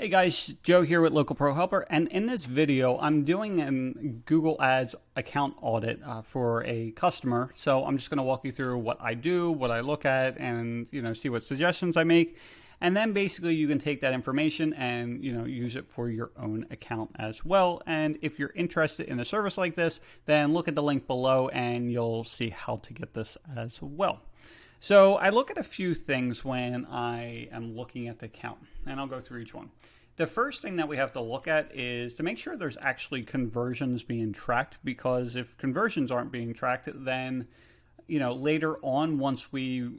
Hey guys, Joe here with Local Pro Helper, and in this video I'm doing a Google Ads account audit for a customer. So I'm just going to walk you through what I do, what I look at, and see what suggestions I make. And then basically you can take that information and use it for your own account as well. And if you're interested in a service like this, then look at the link below and you'll see how to get this as well. So I look at a few things when I am looking at the account, and I'll go through each one. The first thing that we have to look at is to make sure there's actually conversions being tracked, because if conversions aren't being tracked, then later on, once we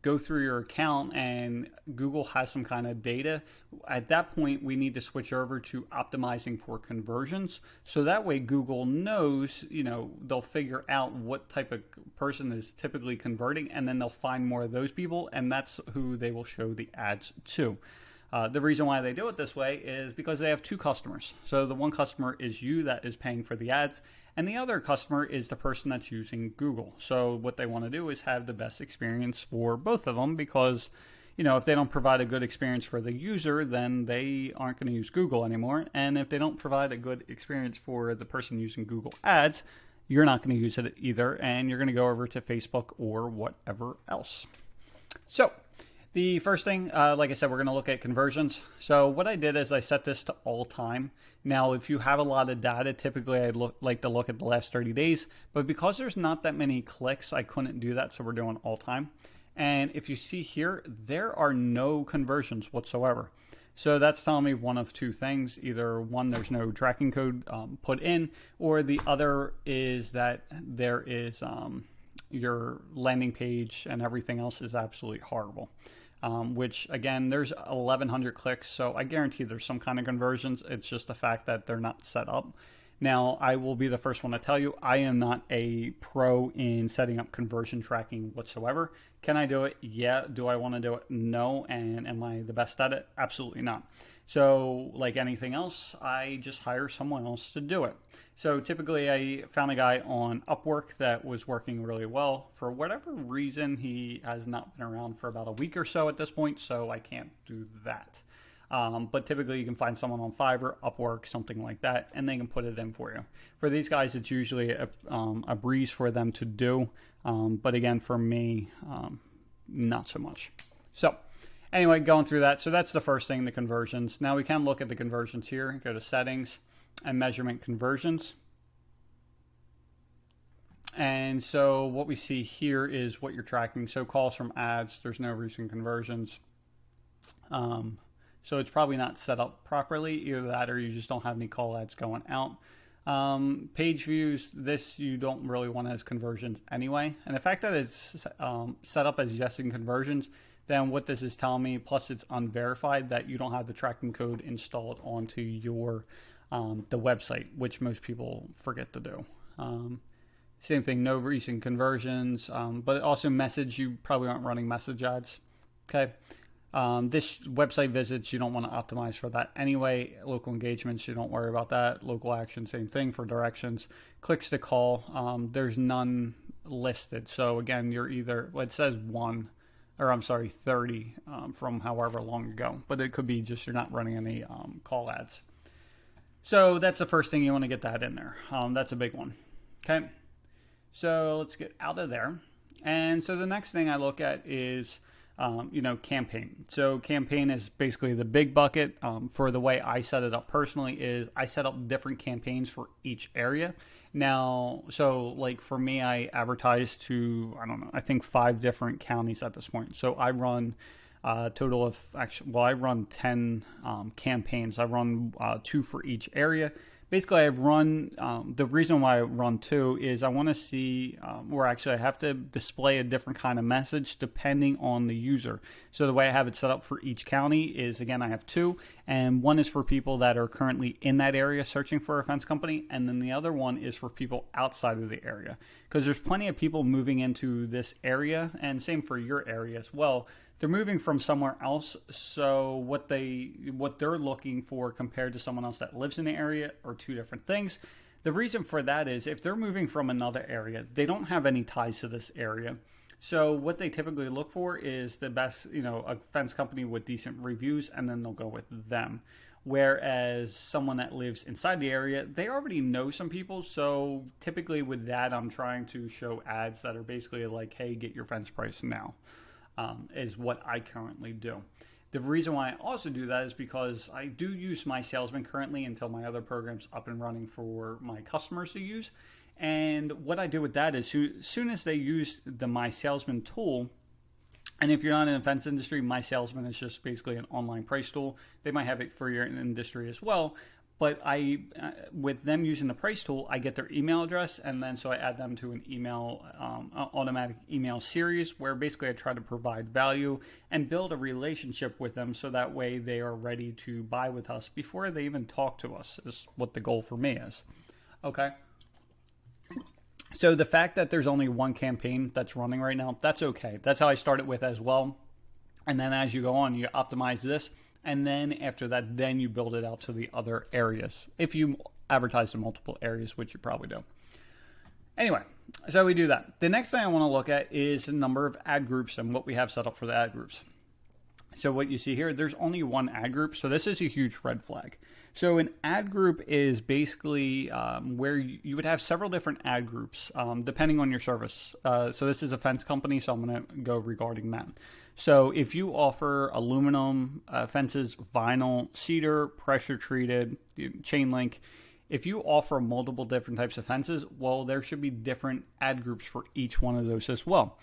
go through your account and Google has some kind of data, at that point we need to switch over to optimizing for conversions, so that way Google knows, they'll figure out what type of person is typically converting, and then they'll find more of those people, and that's who they will show the ads to. The reason why they do it this way is because they have two customers. So the one customer is you that is paying for the ads, and the other customer is the person that's using Google. So what they want to do is have the best experience for both of them, because if they don't provide a good experience for the user, then they aren't going to use Google anymore. And if they don't provide a good experience for the person using Google Ads, you're not going to use it either, and you're going to go over to Facebook or whatever else. So the first thing, like I said, we're going to look at conversions. So what I did is I set this to all time. Now, if you have a lot of data, typically I like to look at the last 30 days. But because there's not that many clicks, I couldn't do that. So we're doing all time. And if you see here, there are no conversions whatsoever. So that's telling me one of two things. Either one, there's no tracking code put in, or the other is that there is your landing page and everything else is absolutely horrible. Which again, there's 1,100 clicks, so I guarantee there's some kind of conversions. It's just the fact that they're not set up. Now, I will be the first one to tell you, I am not a pro in setting up conversion tracking whatsoever. Can I do it? Yeah. Do I want to do it? No. And am I the best at it? Absolutely not. So like anything else, I just hire someone else to do it. So typically I found a guy on Upwork that was working really well. For whatever reason, he has not been around for about a week or so at this point, so I can't do that. But typically you can find someone on Fiverr, Upwork, something like that, and they can put it in for you. For these guys, it's usually a breeze for them to do. But again, for me, not so much. So anyway, going through that. So that's the first thing, the conversions. Now we can look at the conversions here. Go to settings and measurement conversions. And so what we see here is what you're tracking. So calls from ads, there's no recent conversions. So it's probably not set up properly, either that or you just don't have any call ads going out. Page views, this you don't really want as conversions anyway. And the fact that it's set up as yes in conversions, then what this is telling me, plus it's unverified, that you don't have the tracking code installed onto your the website, which most people forget to do. Same thing, no recent conversions, but also message, you probably aren't running message ads. Okay. This website visits, you don't want to optimize for that anyway. Local engagements, you don't worry about that. Local action, same thing for directions. Clicks to call, there's none listed. So again, you're either, well, it says 30 from however long ago, but it could be just you're not running any call ads. So that's the first thing, you want to get that in there. That's a big one. Okay. So let's get out of there. And so the next thing I look at is campaign. So campaign is basically the big bucket. For the way I set it up personally is I set up different campaigns for each area. Now, so like for me, I advertise to, I think 5 different counties at this point. So I run a total of, I run 10 campaigns. I run 2 for each area. Basically, I've run, the reason why I run 2 is I want to see, or actually I have to display a different kind of message depending on the user. So the way I have it set up for each county is, again, I have 2, and one is for people that are currently in that area searching for a fence company, and then the other one is for people outside of the area. Because there's plenty of people moving into this area, and same for your area as well. They're moving from somewhere else, so what they're looking for compared to someone else that lives in the area are 2 different things. The reason for that is if they're moving from another area, they don't have any ties to this area. So what they typically look for is the best, a fence company with decent reviews, and then they'll go with them. Whereas someone that lives inside the area, they already know some people. So typically with that, I'm trying to show ads that are basically like, hey, get your fence price now, is what I currently do. The reason why I also do that is because I do use My Salesman currently until my other program's up and running for my customers to use. And what I do with that is soon as they use the My Salesman tool, and if you're not in the fence industry, My Salesman is just basically an online price tool. They might have it for your industry as well. But with them using the price tool, I get their email address, and then so I add them to an email, automatic email series where basically I try to provide value and build a relationship with them so that way they are ready to buy with us before they even talk to us is what the goal for me is. Okay. So the fact that there's only one campaign that's running right now, that's okay. That's how I started with as well. And then as you go on, you optimize this. And then after that, then you build it out to the other areas. If you advertise in multiple areas, which you probably do. Anyway, so we do that. The next thing I want to look at is the number of ad groups and what we have set up for the ad groups. So what you see here, there's only one ad group. So this is a huge red flag. So an ad group is basically where you would have several different ad groups depending on your service. So this is a fence company, so I'm going to go regarding that. So if you offer aluminum fences, vinyl, cedar, pressure treated, chain link, if you offer multiple different types of fences, well, there should be different ad groups for each one of those as well.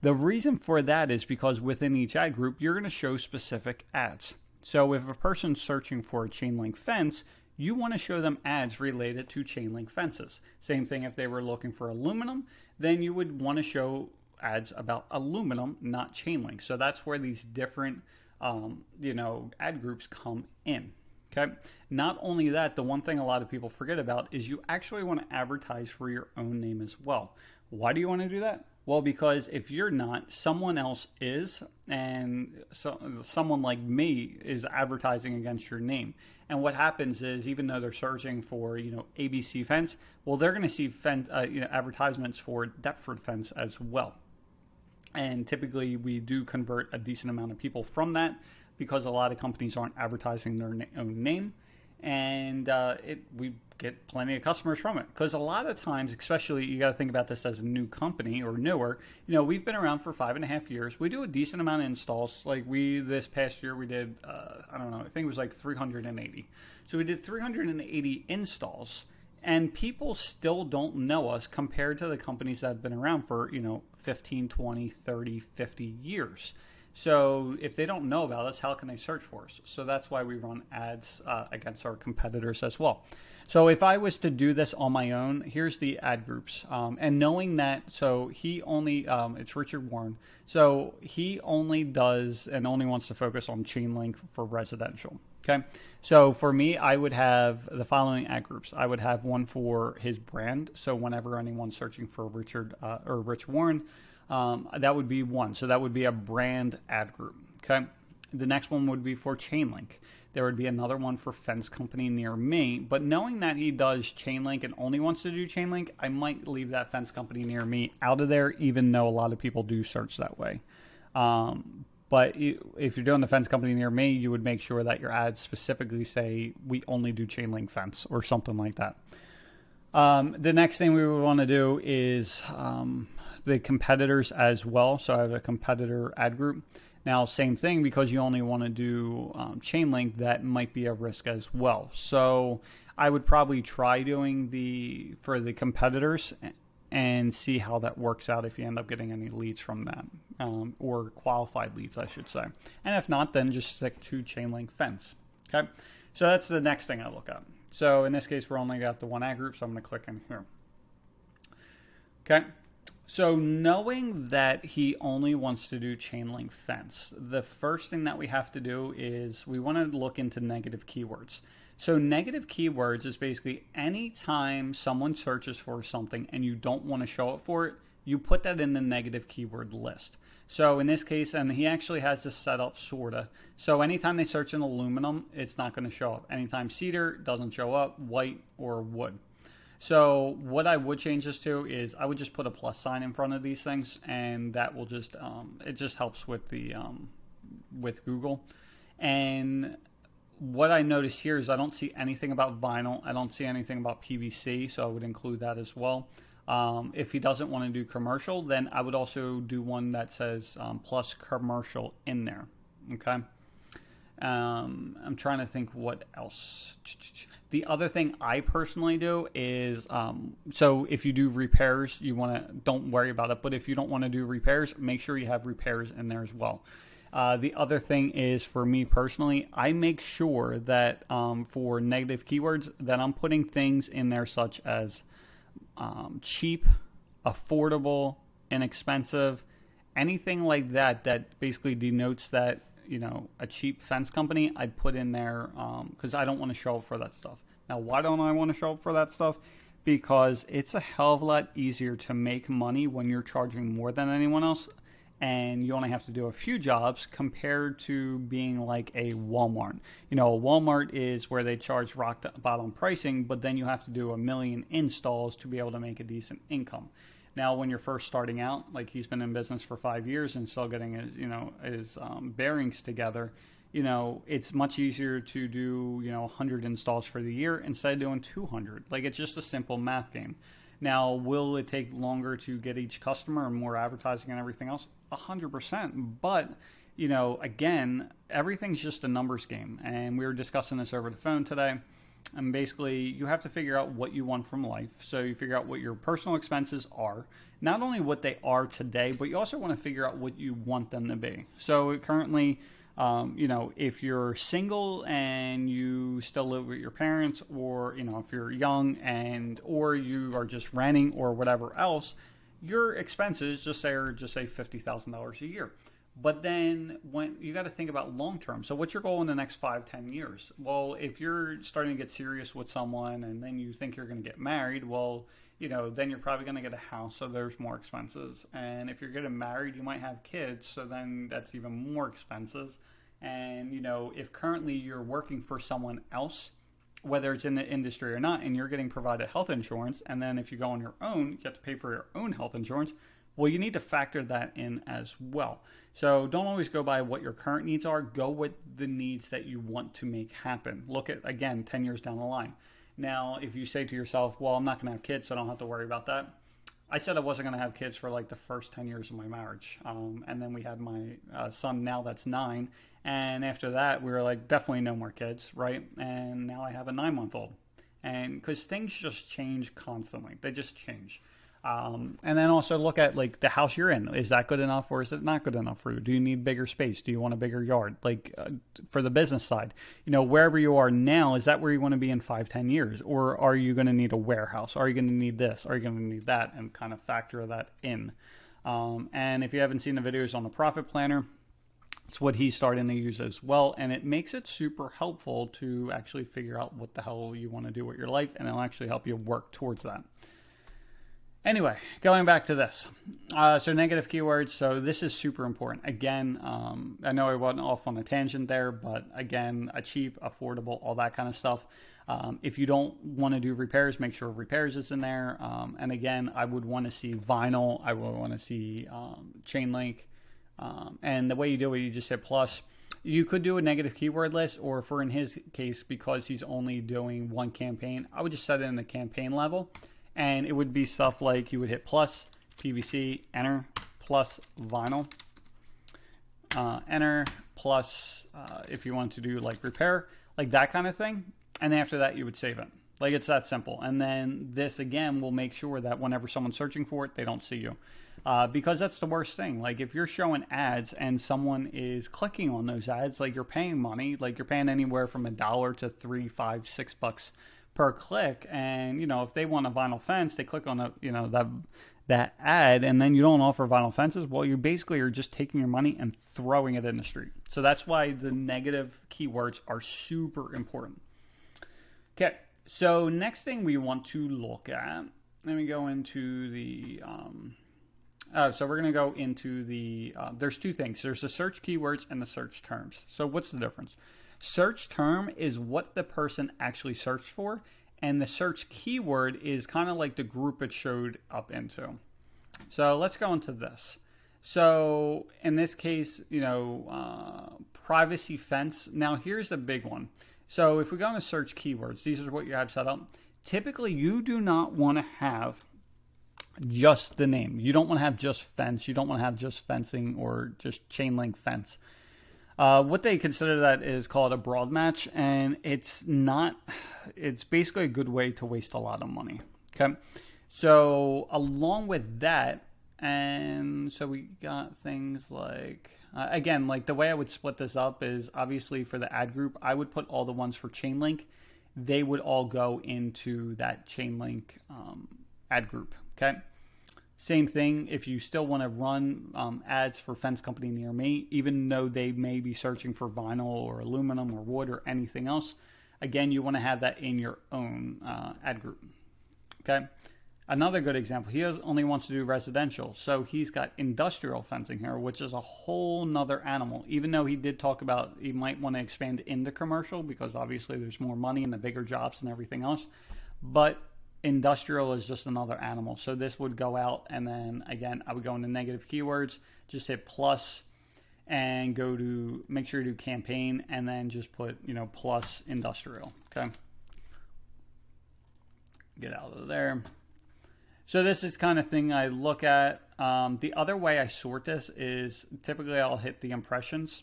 The reason for that is because within each ad group, you're going to show specific ads. So if a person's searching for a chain link fence, you want to show them ads related to chain link fences. Same thing if they were looking for aluminum, then you would want to show ads about aluminum, not chain link. So that's where these different, ad groups come in. Okay. Not only that, the one thing a lot of people forget about is you actually want to advertise for your own name as well. Why do you want to do that? Well, because if you're not, someone else is, and someone like me is advertising against your name. And what happens is, even though they're searching for, ABC fence, well, they're going to see advertisements for Deptford fence as well. And typically, we do convert a decent amount of people from that because a lot of companies aren't advertising their own name, and we get plenty of customers from it. Because a lot of times, especially you got to think about this as a new company or newer, we've been around for 5.5 years. We do a decent amount of installs. Like this past year, we did, I think it was like 380. So we did 380 installs, and people still don't know us compared to the companies that have been around for, 15, 20, 30, 50 years. So if they don't know about us, how can they search for us? So that's why we run ads against our competitors as well. So if I was to do this on my own, here's the ad groups. And knowing that, so he only, it's Richard Warren. So he only does and only wants to focus on chain link for residential. Okay. So for me, I would have the following ad groups. I would have one for his brand. So whenever anyone's searching for Richard or Rich Warren, that would be one. So that would be a brand ad group. Okay. The next one would be for chain link. There would be another one for fence company near me. But knowing that he does chain link and only wants to do chain link, I might leave that fence company near me out of there, even though a lot of people do search that way. But if you're doing the fence company near me, you would make sure that your ads specifically say, we only do chain link fence or something like that. The next thing we would want to do is the competitors as well. So I have a competitor ad group. Now, same thing, because you only want to do chain link, that might be a risk as well. So I would probably try doing for the competitors and see how that works out if you end up getting any leads from them, or qualified leads, I should say. And if not, then just stick to chain link fence. Okay, so that's the next thing I look at. So in this case, we're only got the one ad group, so I'm going to click in here. Okay. So knowing that he only wants to do chain link fence, the first thing that we have to do is we want to look into negative keywords. So negative keywords is basically anytime someone searches for something and you don't want to show it for it, you put that in the negative keyword list. So in this case, and he actually has this set up sorta. So anytime they search in aluminum, it's not going to show up. Anytime cedar, doesn't show up, white or wood. So what I would change this to is I would just put a plus sign in front of these things, and that will just it just helps with the with Google. And what I notice here is I don't see anything about vinyl. I don't see anything about PVC, so I would include that as well. If he doesn't want to do commercial, then I would also do one that says plus commercial in there. Okay. I'm trying to think what else. The other thing I personally do is, so if you do repairs, you want to, don't worry about it. But if you don't want to do repairs, make sure you have repairs in there as well. The other thing is, for me personally, I make sure that for negative keywords that I'm putting things in there such as cheap, affordable, inexpensive, anything like that that basically denotes that, you know, a cheap fence company, I'd put in there because I don't want to show up for that stuff. Now, why don't I want to show up for that stuff? Because it's a hell of a lot easier to make money when you're charging more than anyone else, and you only have to do a few jobs compared to being like a Walmart. You know, a Walmart is where they charge rock bottom pricing, but then you have to do a million installs to be able to make a decent income. Now, when you're first starting out, like he's been in business for 5 years and still getting his, you know, his bearings together, you know, it's much easier to do, you know, 100 installs for the year instead of doing 200. Like, it's just a simple math game. Now, will it take longer to get each customer and more advertising and everything else? 100%. But, you know, again, everything's just a numbers game. And we were discussing this over the phone today. And basically, you have to figure out what you want from life. So you figure out what your personal expenses are, not only what they are today, but you also want to figure out what you want them to be. So currently, you know, if you're single and you still live with your parents, or, you know, if you're young and or you are just renting or whatever else, your expenses just say $50,000 a year. But then when you got to think about long term. So what's your goal in the next 5-10 years? Well, if you're starting to get serious with someone and then you think you're going to get married, well, you know, then you're probably going to get a house, so there's more expenses. And if you're getting married, you might have kids, so then that's even more expenses. And, you know, if currently you're working for someone else, whether it's in the industry or not, and you're getting provided health insurance, and then if you go on your own, you have to pay for your own health insurance. Well, you need to factor that in as well. So don't always go by what your current needs are. Go with the needs that you want to make happen. Look at, again, 10 years down the line. Now, if you say to yourself, well, I'm not going to have kids, so I don't have to worry about that. I said I wasn't going to have kids for like the first 10 years of my marriage. And then we had my son now that's 9. And after that, we were like, definitely no more kids, right? And now I have a 9-month-old. And because things just change constantly. They just change. And then also look at like the house you're in. Is that good enough, or is it not good enough for you? Do you need bigger space? Do you want a bigger yard? Like for the business side, you know, wherever you are now, is that where you want to be in 5-10 years? Or are you going to need a warehouse? Are you going to need this? Are you going to need that? And kind of factor that in. And if you haven't seen the videos on the profit planner, it's what he's starting to use as well. And it makes it super helpful to actually figure out what the hell you want to do with your life. And it'll actually help you work towards that. Anyway, going back to this. So negative keywords. So this is super important. Again, I know I went off on a tangent there, but again, a cheap, affordable, all that kind of stuff. If you don't want to do repairs, make sure repairs is in there. And again, I would want to see vinyl. I would want to see chain link. And the way you do it, you just hit plus. You could do a negative keyword list, or for in his case, because he's only doing one campaign, I would just set it in the campaign level. And it would be stuff like you would hit plus, PVC, enter, plus vinyl, enter, plus if you want to do like repair, like that kind of thing. And after that, you would save it. Like it's that simple. And then this, again, will make sure that whenever someone's searching for it, they don't see you. Because that's the worst thing. Like if you're showing ads and someone is clicking on those ads, like you're paying money, like you're paying anywhere from $1 to $3, $5, $6 per click. And, you know, if they want a vinyl fence, they click on that ad, and then you don't offer vinyl fences. Well, you basically are just taking your money and throwing it in the street. So that's why the negative keywords are super important. Okay. So next thing we want to look at, let me go into the, so we're going to go into the, there's two things. There's the search keywords and the search terms. So what's the difference? Search term is what the person actually searched for, and the search keyword is kind of like the group it showed up into. So let's go into this. So in this case, privacy fence. Now here's a big one. So if we go into search keywords, these are what you have set up. Typically, you do not want to have just the name. You don't want to have just fence. You don't want to have just fencing or just chain link fence. What they consider that is called a broad match, and it's basically a good way to waste a lot of money. Okay. So along with that, and so we got things like, again, like the way I would split this up is obviously for the ad group, I would put all the ones for chain link. They would all go into that chain link ad group. Okay. Same thing if you still want to run ads for fence company near me, even though they may be searching for vinyl or aluminum or wood or anything else. Again, you want to have that in your own ad group. Okay. Another good example, he only wants to do residential. So he's got industrial fencing here, which is a whole nother animal. Even though he did talk about he might want to expand into commercial because obviously there's more money in the bigger jobs and everything else. But industrial is just another animal. So this would go out, and then again, I would go into negative keywords, just hit plus and go to make sure you do campaign and then just put, plus industrial. Okay. Get out of there. So this is kind of thing I look at. The other way I sort this is typically I'll hit the impressions.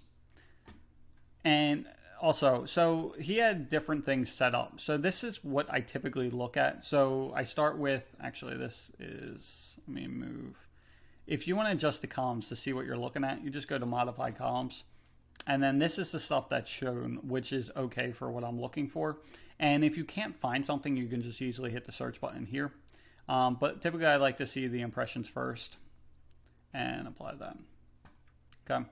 And also, so he had different things set up. So this is what I typically look at. So I start with, actually this is, let me move. If you want to adjust the columns to see what you're looking at, you just go to modify columns. And then this is the stuff that's shown, which is okay for what I'm looking for. And if you can't find something, you can just easily hit the search button here. But typically I like to see the impressions first and apply that. Okay.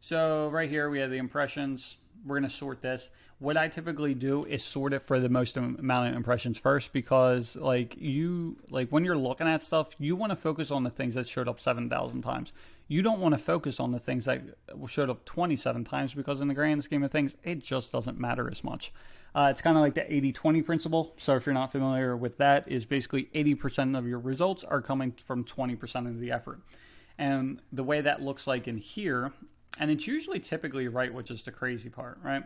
So right here we have the impressions. We're going to sort this. What I typically do is sort it for the most amount of impressions first, because when you're looking at stuff, you want to focus on the things that showed up 7,000 times. You don't want to focus on the things that showed up 27 times, because in the grand scheme of things, it just doesn't matter as much. It's kind of like the 80-20 principle. So if you're not familiar with that, is basically 80% of your results are coming from 20% of the effort. And the way that looks like in here, and it's usually typically right, which is the crazy part, right?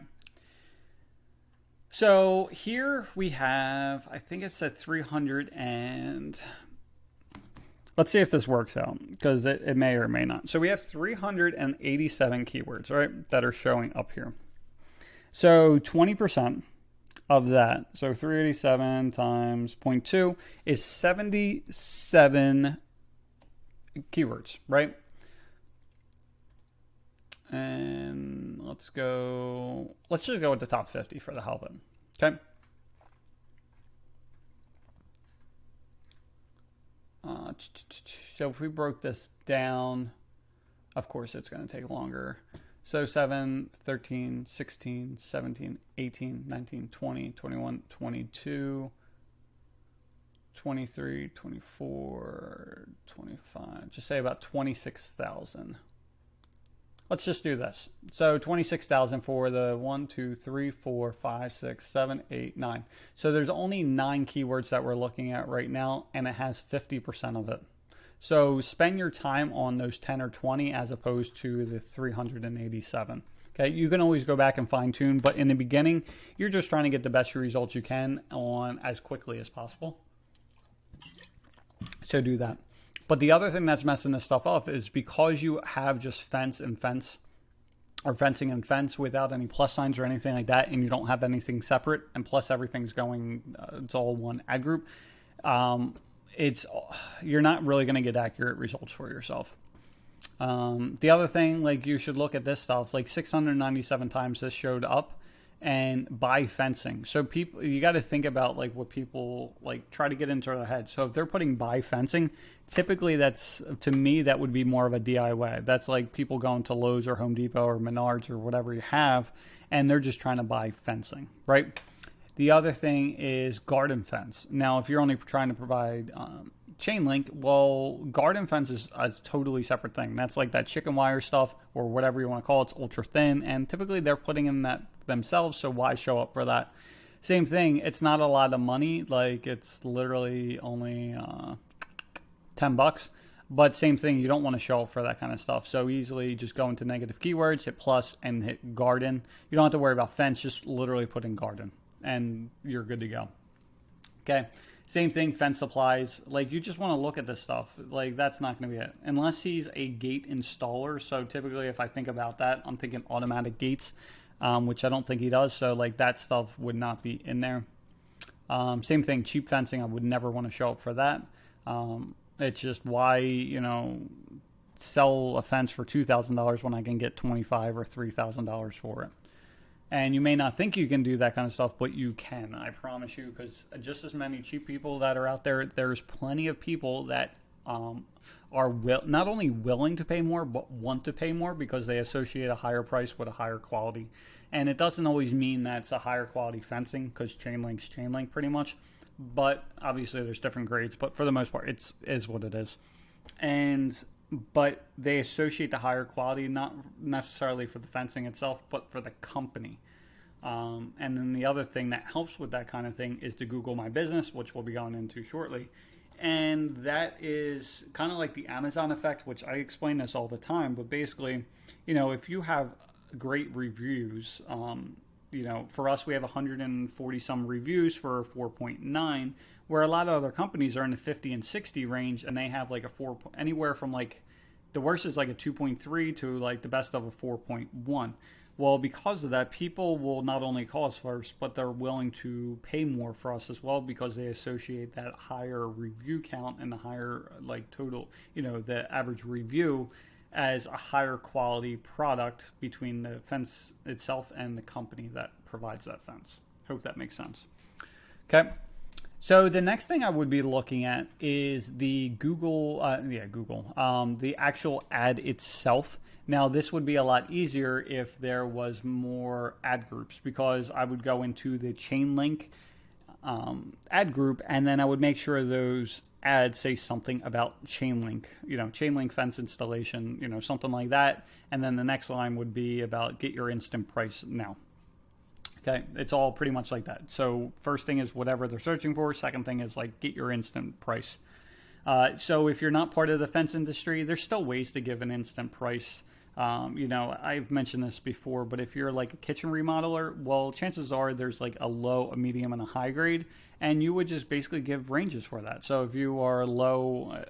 So here we have, I think it's at 300 and let's see if this works out, because it may or may not. So we have 387 keywords, right, that are showing up here. So 20% of that, so 387 times 0.2 is 77 keywords, right? And let's just go with the top 50 for the hell of it. Okay. So if we broke this down, of course it's going to take longer. So 7, 13, 16, 17, 18, 19, 20, 21, 22, 23, 24, 25, just say about 26,000. Let's just do this. So 26,000 for the 1, 2, 3, 4, 5, 6, 7, 8, 9. So there's only 9 keywords that we're looking at right now, and it has 50% of it. So spend your time on those 10 or 20 as opposed to the 387. Okay, you can always go back and fine tune, but in the beginning, you're just trying to get the best results you can on as quickly as possible. So do that. But the other thing that's messing this stuff up is because you have just fence and fence, or fencing and fence without any plus signs or anything like that, and you don't have anything separate, and plus everything's going, it's all one ad group, you're not really going to get accurate results for yourself. The other thing, like, you should look at this stuff, like 697 times this showed up, and by fencing. So people, you got to think about like what people like try to get into their head. So if they're putting by fencing, typically that's, to me, that would be more of a DIY. That's like people going to Lowe's or Home Depot or Menards or whatever you have, and they're just trying to buy fencing, right? The other thing is garden fence. Now, if you're only trying to provide chain link, well, garden fence is a totally separate thing. That's like that chicken wire stuff or whatever you want to call it. It's ultra thin, and typically they're putting in that themselves, so why show up for that? Same thing. It's not a lot of money. Like it's literally only $10. But same thing, you don't want to show up for that kind of stuff. So easily just go into negative keywords, hit plus, and hit garden. You don't have to worry about fence, just literally put in garden, and you're good to go. Okay, same thing, fence supplies. Like you just want to look at this stuff. Like that's not going to be it. Unless he's a gate installer. So typically if I think about that, I'm thinking automatic gates, which I don't think he does. So like that stuff would not be in there. Same thing, cheap fencing. I would never want to show up for that. It's just why, sell a fence for $2,000 when I can get $2,500 or $3,000 for it. And you may not think you can do that kind of stuff, but you can, I promise you, because just as many cheap people that are out there, there's plenty of people that are not only willing to pay more, but want to pay more because they associate a higher price with a higher quality. And it doesn't always mean that it's a higher quality fencing, because chain link's chain link pretty much. But obviously there's different grades, but for the most part it is what it is. But they associate the higher quality not necessarily for the fencing itself, but for the company. And then the other thing that helps with that kind of thing is to Google My Business, which we'll be going into shortly. And that is kind of like the Amazon effect, which I explain this all the time. But basically, if you have great reviews, for us, we have 140 some reviews for 4.9, where a lot of other companies are in the 50 and 60 range, and they have like a 4, anywhere from like the worst is like a 2.3 to like the best of a 4.1. Well, because of that, people will not only call us first, but they're willing to pay more for us as well, because they associate that higher review count and the higher like total, the average review as a higher quality product between the fence itself and the company that provides that fence. Hope that makes sense. Okay. So the next thing I would be looking at is the the actual ad itself. Now this would be a lot easier if there was more ad groups, because I would go into the chain link ad group, and then I would make sure those ads say something about chain link, chain link fence installation, something like that. And then the next line would be about get your instant price now. Okay, it's all pretty much like that. So first thing is whatever they're searching for. Second thing is like get your instant price. So if you're not part of the fence industry, there's still ways to give an instant price. I've mentioned this before, but if you're like a kitchen remodeler, well, chances are there's like a low, a medium, and a high grade, and you would just basically give ranges for that. So if you are low,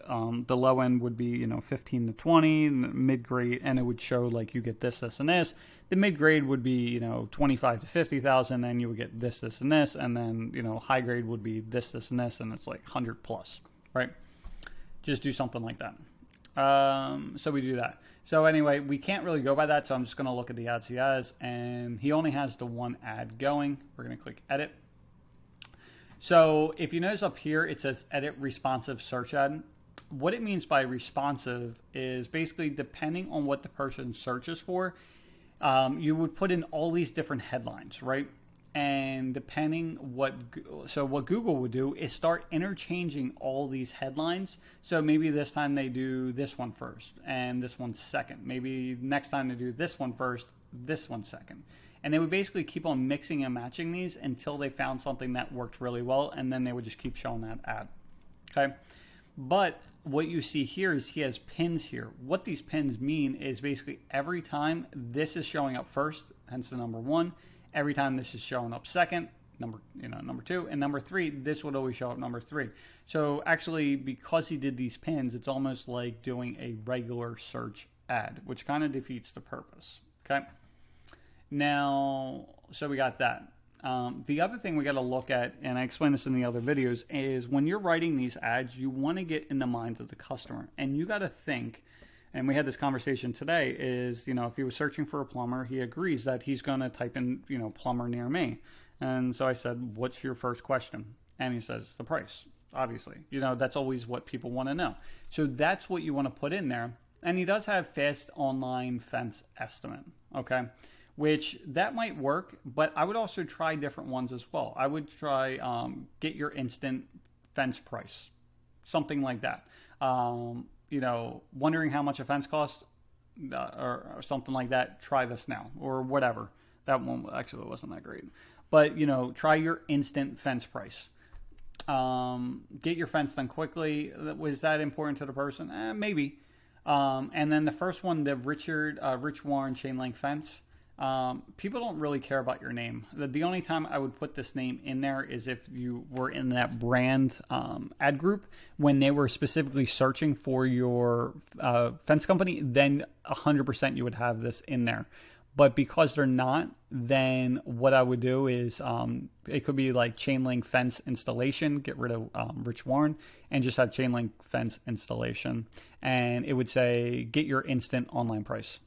the low end would be 15 to 20, mid grade, and it would show like you get this, this, and this. The mid grade would be 25 to 50,000, and you would get this, this, and this, and then high grade would be this, this, and this, and it's like 100 plus, right? Just do something like that. So we do that. So anyway, we can't really go by that, so I'm just going to look at the ads he has, and he only has the one ad going. We're going to click edit. So if you notice up here, it says edit responsive search ad. What it means by responsive is basically depending on what the person searches for, you would put in all these different headlines, right? And depending what Google would do is start interchanging all these headlines. So maybe this time they do this one first and this one second. Maybe next time they do this one first, this one second. And they would basically keep on mixing and matching these until they found something that worked really well, and then they would just keep showing that ad. Okay. But what you see here is he has pins here. What these pins mean is basically every time this is showing up first, hence the number 1. Every time this is showing up second, number 2, and number 3, this would always show up number 3. So actually, because he did these pins, it's almost like doing a regular search ad, which kind of defeats the purpose. Okay. Now, so we got that. The other thing we got to look at, and I explained this in the other videos, is when you're writing these ads, you want to get in the mind of the customer, and you got to think. And we had this conversation today is, if he was searching for a plumber, he agrees that he's going to type in, plumber near me. And so I said, what's your first question? And he says, the price, obviously. That's always what people want to know. So that's what you want to put in there. And he does have fast online fence estimate, okay? Which that might work, but I would also try different ones as well. I would try get your instant fence price, something like that. Wondering how much a fence costs or something like that, try this now or whatever. That one actually wasn't that great. But, try your instant fence price. Get your fence done quickly. Was that important to the person? Maybe. And then the first one, the Rich Warren chain link fence. People don't really care about your name. The only time I would put this name in there is if you were in that brand ad group when they were specifically searching for your fence company, then 100% you would have this in there. But because they're not, then what I would do is it could be like chain link fence installation, get rid of Rich Warren, and just have chain link fence installation. And it would say, get your instant online price.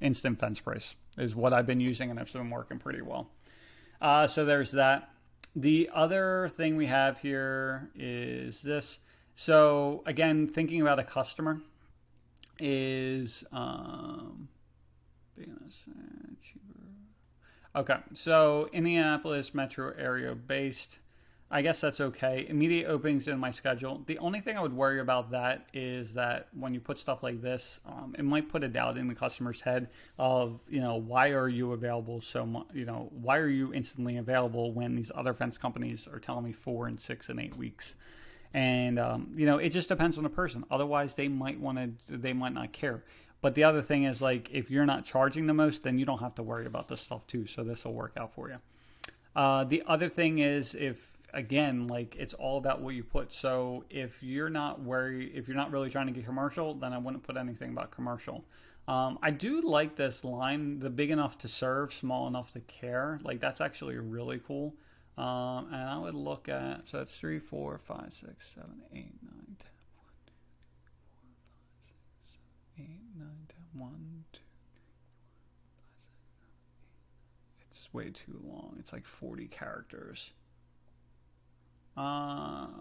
Instant fence price is what I've been using, and it's been working pretty well. So there's that. The other thing we have here is this. So again, thinking about a customer is okay. So Indianapolis metro area based. I guess that's okay. Immediate openings in my schedule. The only thing I would worry about that is that when you put stuff like this, it might put a doubt in the customer's head of, why are you available so much? Why are you instantly available when these other fence companies are telling me 4 and 6 and 8 weeks? And, it just depends on the person. Otherwise, they might not care. But the other thing is, like, if you're not charging the most, then you don't have to worry about this stuff too. So this will work out for you. The other thing is again, like, it's all about what you put. So if you're not really trying to get commercial, then I wouldn't put anything about commercial. I do like this line, the big enough to serve, small enough to care. Like, that's actually really cool. And I would look at, so that's 3, 4, 5, 6, 7, 8, 9, 10, 1, 2, it's way too long. It's like 40 characters. That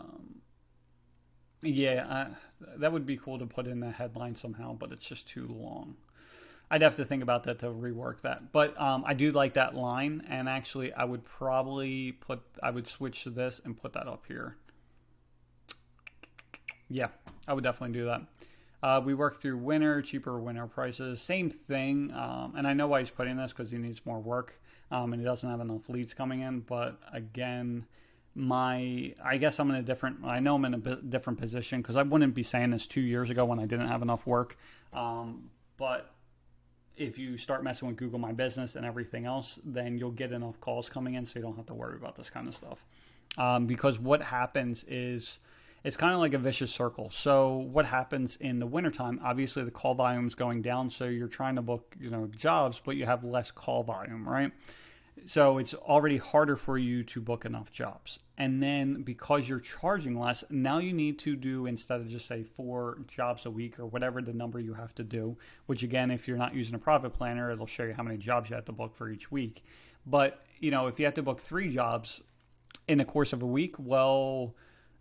would be cool to put in the headline somehow, but it's just too long. I'd have to think about that to rework that. But I do like that line, and actually I would switch to this and put that up here. Yeah, I would definitely do that. We work through cheaper winter prices. Same thing. And I know why he's putting this, because he needs more work, and he doesn't have enough leads coming in. But again, I guess I'm in a different position, because I wouldn't be saying this 2 years ago when I didn't have enough work. But if you start messing with Google My Business and everything else, then you'll get enough calls coming in, so you don't have to worry about this kind of stuff. Because what happens is, it's kind of like a vicious circle. So what happens in the wintertime, obviously the call volume is going down, so you're trying to book, jobs, but you have less call volume, right? So it's already harder for you to book enough jobs. And then because you're charging less, now you need to do, instead of just say 4 jobs a week or whatever the number you have to do, which again, if you're not using a profit planner, it'll show you how many jobs you have to book for each week. But, if you have to book 3 jobs in the course of a week, well,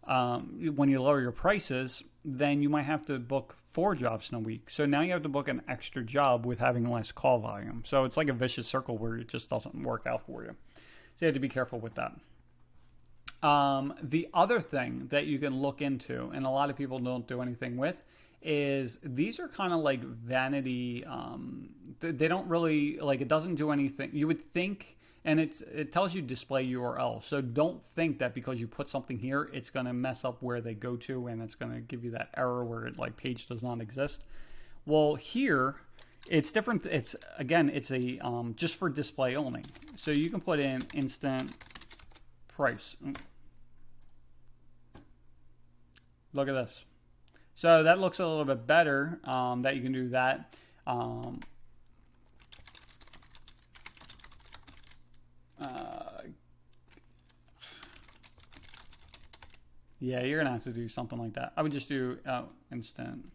when you lower your prices, then you might have to book 4 jobs in a week. So now you have to book an extra job with having less call volume. So it's like a vicious circle where it just doesn't work out for you. So you have to be careful with that. The other thing that you can look into, and a lot of people don't do anything with, is these are kind of like vanity. They don't really, like, it doesn't do anything. You would think. And it tells you display URL. So don't think that because you put something here, it's going to mess up where they go to, and it's going to give you that error where page does not exist. Well, here it's different. It's a just for display only. So you can put in instant price. Look at this. So that looks a little bit better. That you can do that. Yeah, you're gonna have to do something like that. I would just do instant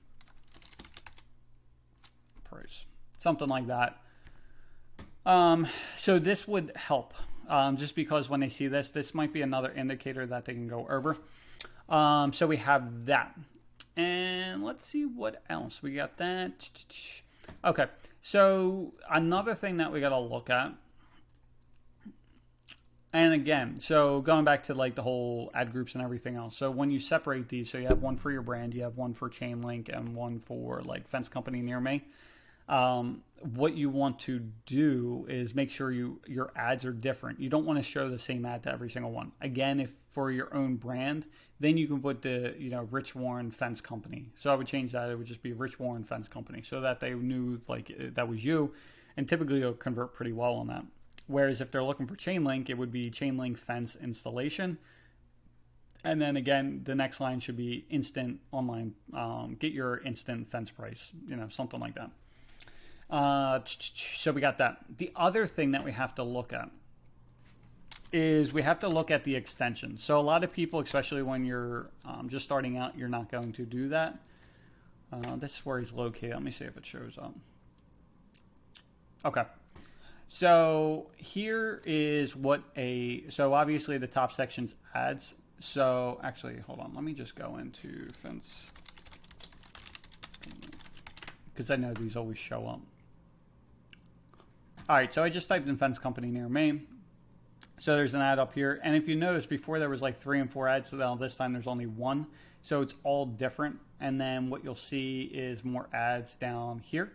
price, something like that. So this would help, just because when they see this might be another indicator that they can go over. So we have that, and let's see what else we got. That okay. So another thing that we got to look at. And again, so going back to like the whole ad groups and everything else. So when you separate these, so you have one for your brand, you have one for chain link, and one for like fence company near me. what you want to do is make sure your ads are different. You don't want to show the same ad to every single one. Again, if for your own brand, then you can put the Rich Warren Fence Company. So I would change that. It would just be Rich Warren Fence Company, so that they knew like that was you, and typically it'll convert pretty well on that. Whereas if they're looking for chain link, it would be chain link fence installation. And then again, the next line should be instant online, get your instant fence price, something like that. So we got that. The other thing that we have to look at is we have to look at the extension. So a lot of people, especially when you're just starting out, you're not going to do that. This is where he's located. Let me see if it shows up. Okay. So here is so obviously the top section's ads. So actually, hold on. Let me just go into fence, because I know these always show up. All right, so I just typed in fence company near me. So there's an ad up here. And if you notice, before there was like 3 and 4 ads, so now this time there's only 1. So it's all different. And then what you'll see is more ads down here.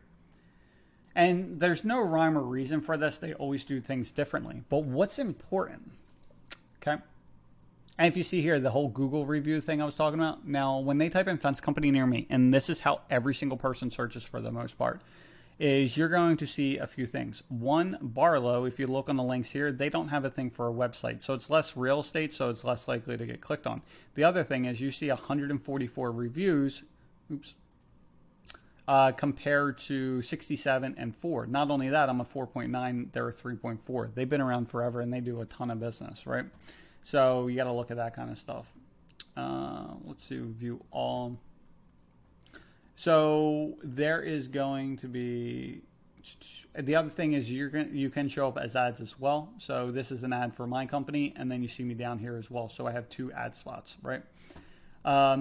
And there's no rhyme or reason for this. They always do things differently. But what's important, okay? And if you see here, the whole Google review thing I was talking about. Now, when they type in fence company near me, and this is how every single person searches for the most part, is you're going to see a few things. One, Barlow, if you look on the links here, they don't have a thing for a website. So it's less real estate, so it's less likely to get clicked on. The other thing is you see 144 reviews, compared to 67 and 4. Not only that, I'm a 4.9, they're a 3.4. They've been around forever, and they do a ton of business, right? So you got to look at that kind of stuff. Let's see, view all. So there is going to be, the other thing is you can show up as ads as well. So this is an ad for my company, and then you see me down here as well. So I have 2 ad slots, right?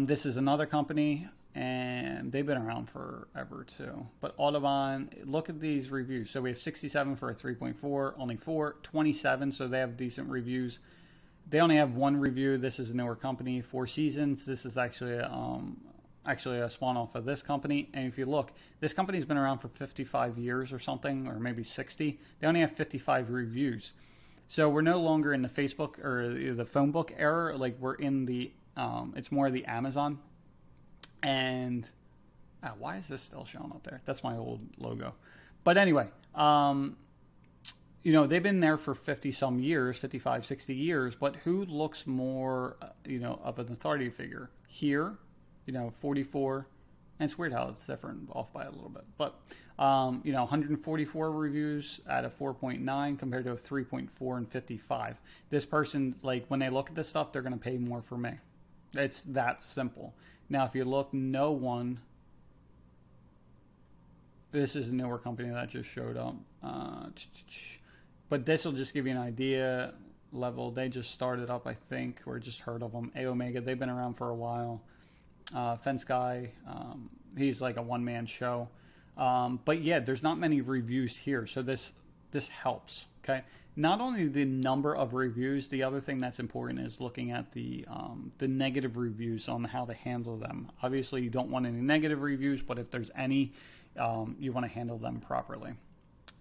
This is another company, and they've been around forever too. But Audubon, look at these reviews. So we have 67 for a 3.4, only 4, 27, so they have decent reviews. They only have 1 review. This is a newer company, 4 Seasons. This is actually a spawn off of this company. And if you look, this company's been around for 55 years or something, or maybe 60. They only have 55 reviews. So we're no longer in the Facebook or the phone book era. Like we're in the, it's more the Amazon. And why is this still showing up there? That's my old logo. But anyway, they've been there for 50 some years, 55, 60 years, but who looks more, of an authority figure? Here, 44, and it's weird how it's different, off by a little bit, but, 144 reviews at a 4.9 compared to a 3.4 and 55. This person, like, when they look at this stuff, they're going to pay more for me. It's that simple. Now, if you look, no one, this is a newer company that just showed up, but this will just give you an idea level. They just started up, I think, or just heard of them. A Omega, they've been around for a while. Fence Guy, he's like a one-man show. But yeah, there's not many reviews here, so this helps. Okay, not only the number of reviews, the other thing that's important is looking at the negative reviews on how to handle them. Obviously, you don't want any negative reviews, but if there's any, you want to handle them properly.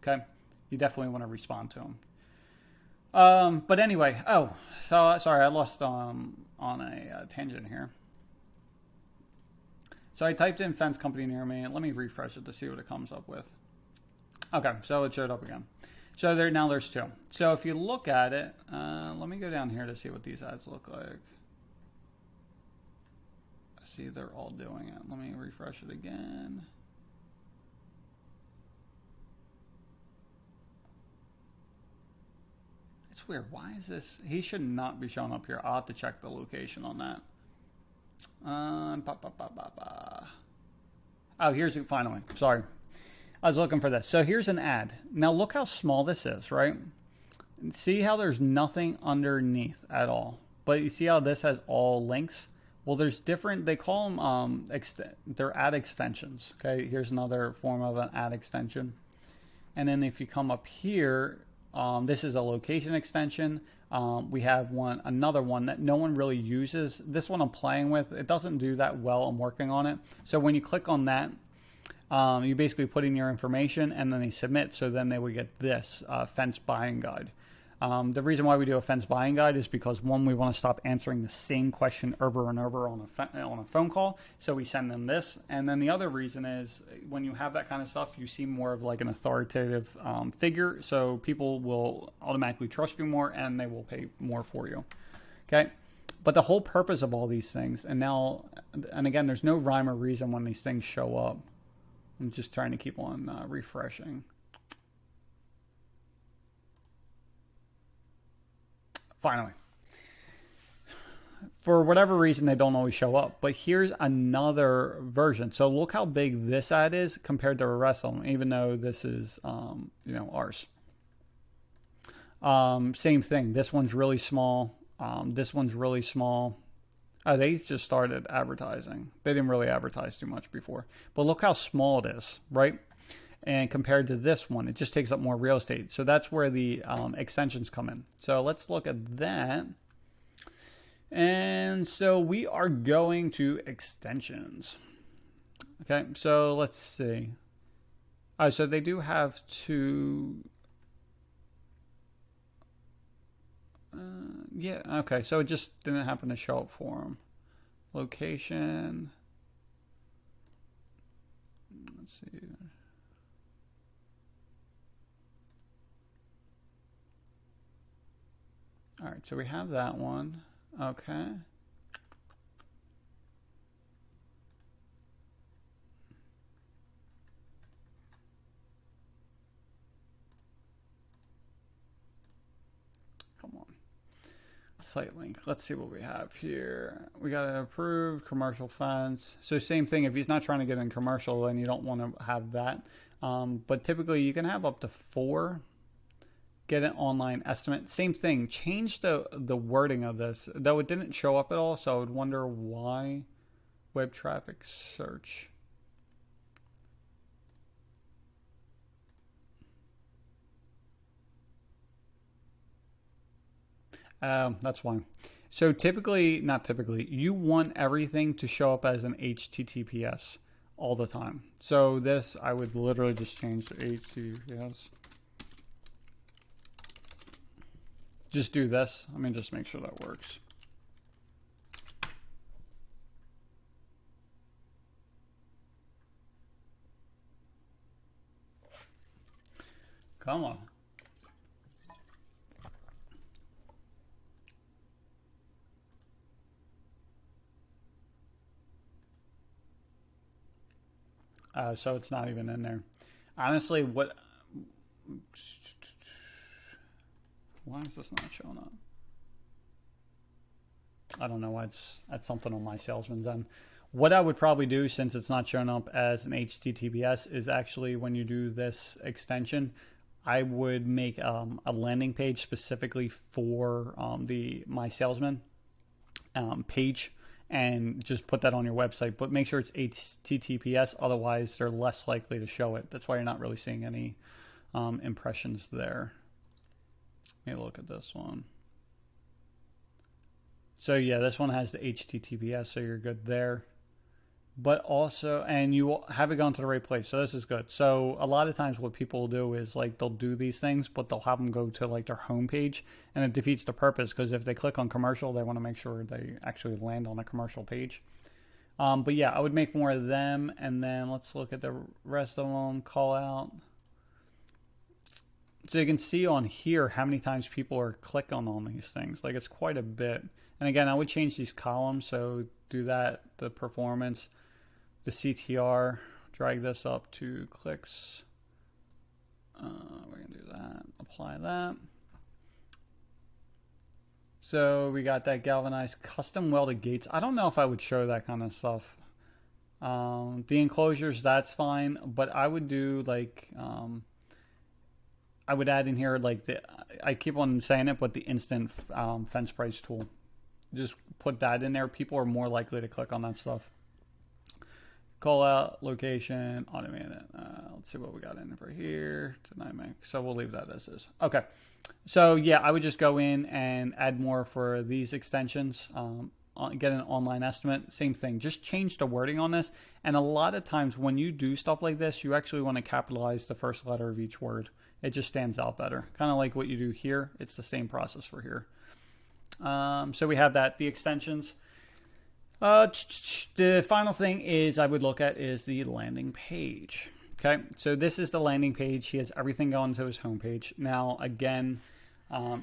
Okay. You definitely want to respond to them. But anyway, so sorry, I lost on a tangent here. So I typed in fence company near me. Let me refresh it to see what it comes up with. Okay, so it showed up again. So now there's 2. So if you look at it, let me go down here to see what these ads look like. See, they're all doing it. Let me refresh it again. It's weird. Why is this? He should not be showing up here. I'll have to check the location on that. Oh, here's it finally. Sorry. I was looking for this. So here's an ad. Now look how small this is, right? See how there's nothing underneath at all. But you see how this has all links? Well, there's different, they call them, they're ad extensions. Okay, here's another form of an ad extension. And then if you come up here, this is a location extension. We have another one that no one really uses. This one I'm playing with. It doesn't do that well. I'm working on it. So when you click on that, You basically put in your information and then they submit. So then they would get this fence buying guide. The reason why we do a fence buying guide is because, one, we want to stop answering the same question over and over on a phone call. So we send them this. And then the other reason is when you have that kind of stuff, you seem more of like an authoritative figure. So people will automatically trust you more and they will pay more for you. Okay. But the whole purpose of all these things, and again, there's no rhyme or reason when these things show up. I'm just trying to keep on refreshing. Finally. For whatever reason, they don't always show up. But here's another version. So look how big this ad is compared to the rest of them, even though this is, ours. Same thing. This one's really small. This one's really small. Oh, they just started advertising. They didn't really advertise too much before. But look how small it is, right? And compared to this one, it just takes up more real estate. So that's where the extensions come in. So let's look at that. And so we are going to extensions. Okay, so let's see. Oh, so they do have two. Yeah, okay, so it just didn't happen to show up for them. Location. Let's see. All right, so we have that one. Okay. Come on. Site link. Let's see what we have here. We got to approve commercial fence. So same thing. If he's not trying to get in commercial, then you don't want to have that. But typically you can have up to 4. Get an online estimate. Same thing. Change the wording of this. Though it didn't show up at all, so I would wonder why. Web traffic search. That's why. So not typically, you want everything to show up as an HTTPS all the time. So this, I would literally just change to HTTPS. Just do this. Let me just make sure that works. Come on. So it's not even in there. Honestly, why is this not showing up? I don't know why that's something on my salesman's end. What I would probably do, since it's not showing up as an HTTPS, is actually when you do this extension, I would make a landing page specifically for the My Salesman page, and just put that on your website. But make sure it's HTTPS, otherwise they're less likely to show it. That's why you're not really seeing any impressions there. Let me look at this one. So yeah, this one has the HTTPS, so you're good there. But also, and you have it gone to the right place, so this is good. So a lot of times what people will do is like they'll do these things, but they'll have them go to like their home page, and it defeats the purpose, because if they click on commercial, they want to make sure they actually land on a commercial page. But yeah, I would make more of them, and then let's look at the rest of them. Call out. So you can see on here how many times people are clicking on these things. Like, it's quite a bit. And again, I would change these columns. So do that, the performance, the CTR, drag this up to clicks. We're going to do that, apply that. So we got that galvanized custom welded gates. I don't know if I would show that kind of stuff. The enclosures, that's fine. But I would do like... I would add in here like I keep on saying it, but the instant fence price tool. Just put that in there. People are more likely to click on that stuff. Call out, location, automate it. Let's see what we got in for here. Dynamic. So we'll leave that as is. Okay. So yeah, I would just go in and add more for these extensions. get an online estimate, same thing. Just change the wording on this. And a lot of times when you do stuff like this, you actually want to capitalize the first letter of each word. It just stands out better. Kind of like what you do here. It's the same process for here. So we have that. The extensions. The final thing is I would look at is the landing page. Okay, so this is the landing page. He has everything going to his homepage. Now, again,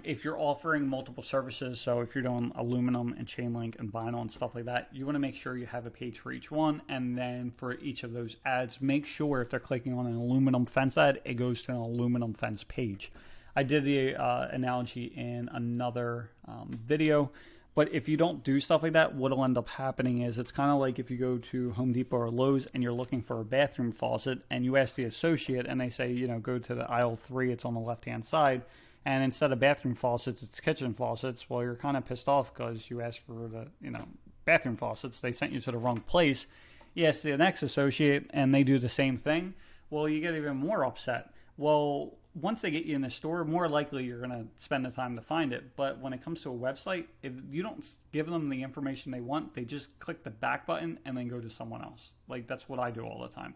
if you're offering multiple services, so if you're doing aluminum and chain link and vinyl and stuff like that, you want to make sure you have a page for each one. And then for each of those ads, make sure if they're clicking on an aluminum fence ad, it goes to an aluminum fence page. I did the analogy in another video. But if you don't do stuff like that, what will end up happening is it's kind of like if you go to Home Depot or Lowe's and you're looking for a bathroom faucet and you ask the associate and they say, you know, go to the aisle 3, it's on the left-hand side. And instead of bathroom faucets, it's kitchen faucets. Well, you're kind of pissed off because you asked for the, you know, bathroom faucets. They sent you to the wrong place. You ask the next associate and they do the same thing. Well, you get even more upset. Well, once they get you in the store, more likely you're going to spend the time to find it. But when it comes to a website, if you don't give them the information they want, they just click the back button and then go to someone else. Like, that's what I do all the time.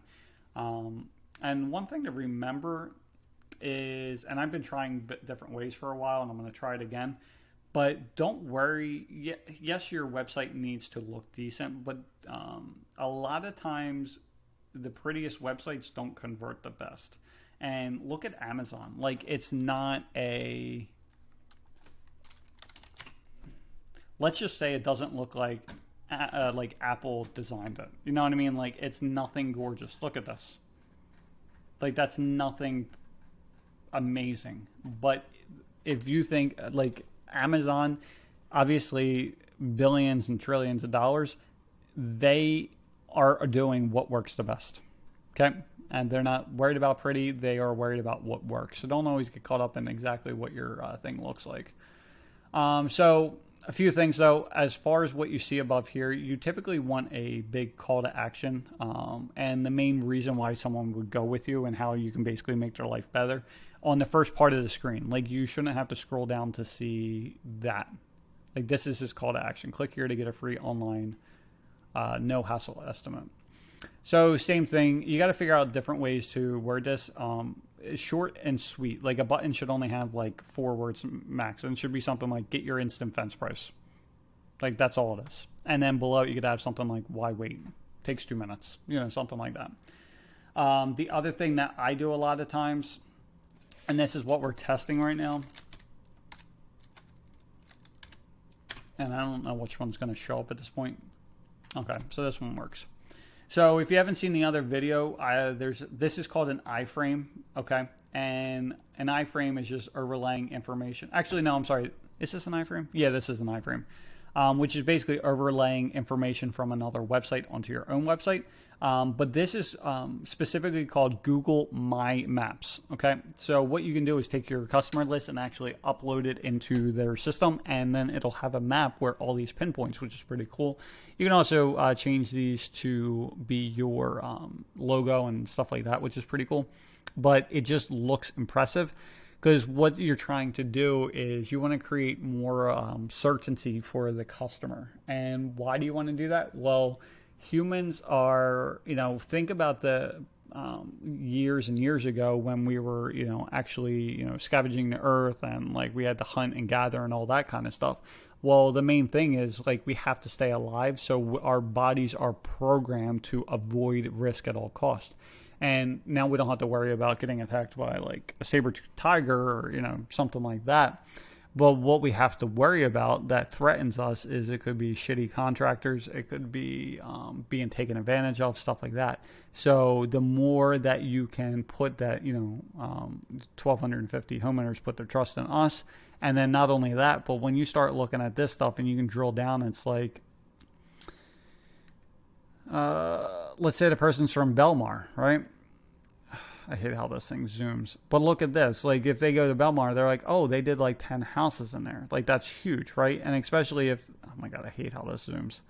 And one thing to remember is, and I've been trying different ways for a while, and I'm going to try it again, but don't worry. Yes, your website needs to look decent, but a lot of times the prettiest websites don't convert the best. And look at Amazon. Like, it's not a... Let's just say it doesn't look like Apple designed it. You know what I mean? Like, it's nothing gorgeous. Look at this. Like, that's nothing amazing. But if you think, like, Amazon, obviously billions and trillions of dollars, they are doing what works the best. Okay? And they're not worried about pretty. They are worried about what works. So don't always get caught up in exactly what your thing looks like. So a few things, though. As far as what you see above here, you typically want a big call to action. And the main reason why someone would go with you and how you can basically make their life better on the first part of the screen. Like, you shouldn't have to scroll down to see that. Like, this is his call to action. Click here to get a free online no hassle estimate. So same thing, you got to figure out different ways to word this. Short and sweet. Like, a button should only have like 4 words max, and it should be something like get your instant fence price. Like, that's all it is. And then below you could have something like why wait? Takes 2 minutes. You know, something like that. The other thing that I do a lot of times, and this is what we're testing right now, and I don't know which one's going to show up at this point. Okay, so this one works. So if you haven't seen the other video, this is called an iframe, okay? And an iframe is just overlaying information. Actually, no, I'm sorry. Is this an iframe? Yeah, this is an iframe, which is basically overlaying information from another website onto your own website. But this is specifically called Google My Maps, okay? So what you can do is take your customer list and actually upload it into their system, and then it'll have a map where all these pinpoints, which is pretty cool. You can also change these to be your logo and stuff like that, which is pretty cool. But it just looks impressive because what you're trying to do is you want to create more certainty for the customer. And why do you want to do that? Well, humans are, you know, think about the years and years ago when we were, you know, actually, you know, scavenging the earth and like we had to hunt and gather and all that kind of stuff. Well, the main thing is like we have to stay alive. So our bodies are programmed to avoid risk at all costs. And now we don't have to worry about getting attacked by like a saber-toothed tiger or, you know, something like that. But what we have to worry about that threatens us is it could be shitty contractors. It could be being taken advantage of, stuff like that. So the more that you can put that, you know, 1,250 homeowners put their trust in us. And then not only that, but when you start looking at this stuff and you can drill down, it's like, let's say the person's from Belmar, right? I hate how this thing zooms. But look at this. Like, if they go to Belmar, they're like, oh, they did like 10 houses in there. Like, that's huge, right? And especially if, oh my God, I hate how this zooms.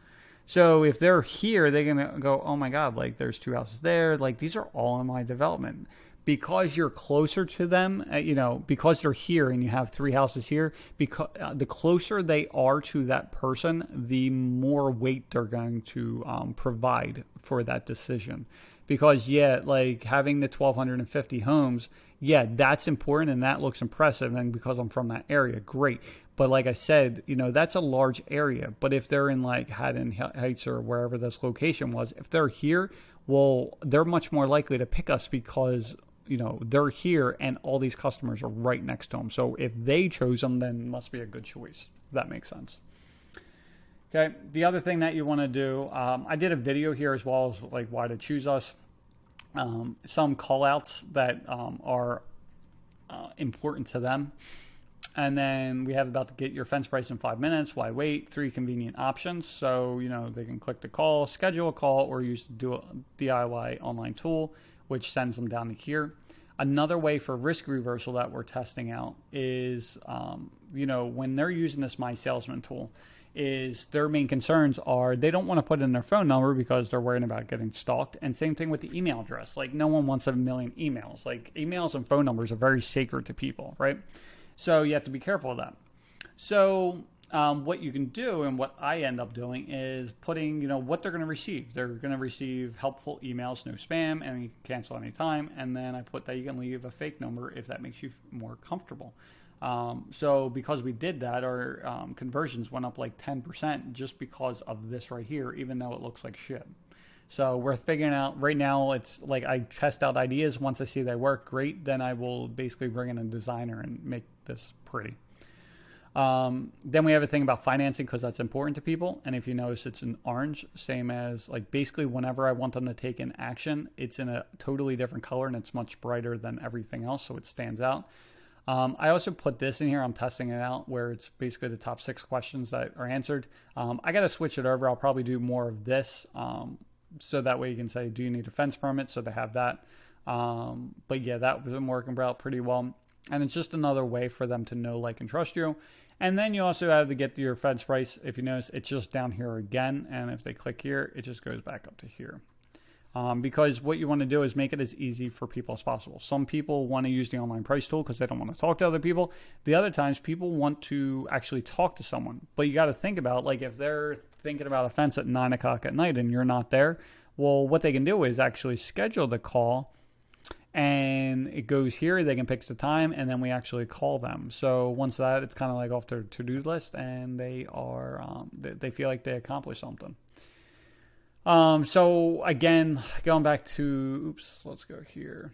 So if they're here, they're going to go, oh my God, like there's 2 houses there. Like, these are all in my development. because you're closer to them, because they're here and you have 3 houses here, because the closer they are to that person, the more weight they're going to provide for that decision. Because like having the 1,250 homes, that's important and that looks impressive. And because I'm from that area, great. But like I said, that's a large area. But if they're in like Haddon Heights or wherever this location was, if they're here, well, they're much more likely to pick us because they're here and all these customers are right next to them. So if they chose them, then it must be a good choice, if that makes sense. Okay, the other thing that you want to do, I did a video here as well as like why to choose us. Some call outs that are important to them. And then we have about to get your fence price in 5 minutes. Why wait? 3 convenient options. So, they can click the call, schedule a call, or use the DIY online tool, which sends them down to here. Another way for risk reversal that we're testing out is, when they're using this My Salesman tool, is their main concerns are they don't want to put in their phone number because they're worrying about getting stalked. And same thing with the email address. Like no one wants a million emails. Like emails and phone numbers are very sacred to people, right? So you have to be careful of that. So what you can do and what I end up doing is putting, what they're going to receive. They're going to receive helpful emails, no spam, and you can cancel anytime. And then I put that you can leave a fake number if that makes you more comfortable. So because we did that, our conversions went up like 10% just because of this right here, even though it looks like shit. So we're figuring out right now, it's like I test out ideas. Once I see they work, great. Then I will basically bring in a designer and make this pretty. Then we have a thing about financing because that's important to people. And if you notice, it's in orange, same as like basically whenever I want them to take an action, it's in a totally different color and it's much brighter than everything else. So it stands out. I also put this in here. I'm testing it out where it's basically the top 6 questions that are answered. I got to switch it over. I'll probably do more of this. So that way you can say, do you need a fence permit? So they have that. But yeah, that was working out pretty well. And it's just another way for them to know, like, and trust you. And then you also have to get your fence price. If you notice, it's just down here again. And if they click here, it just goes back up to here. Because what you want to do is make it as easy for people as possible. Some people want to use the online price tool because they don't want to talk to other people. The other times, people want to actually talk to someone. But you got to think about, like, if they're thinking about a fence at 9 o'clock at night and you're not there, well, what they can do is actually schedule the call. And it goes here, they can pick the time, and then we actually call them. So once that, it's kind of like off their to-do list, and they are they feel like they accomplished something. So again, going back to, let's go here.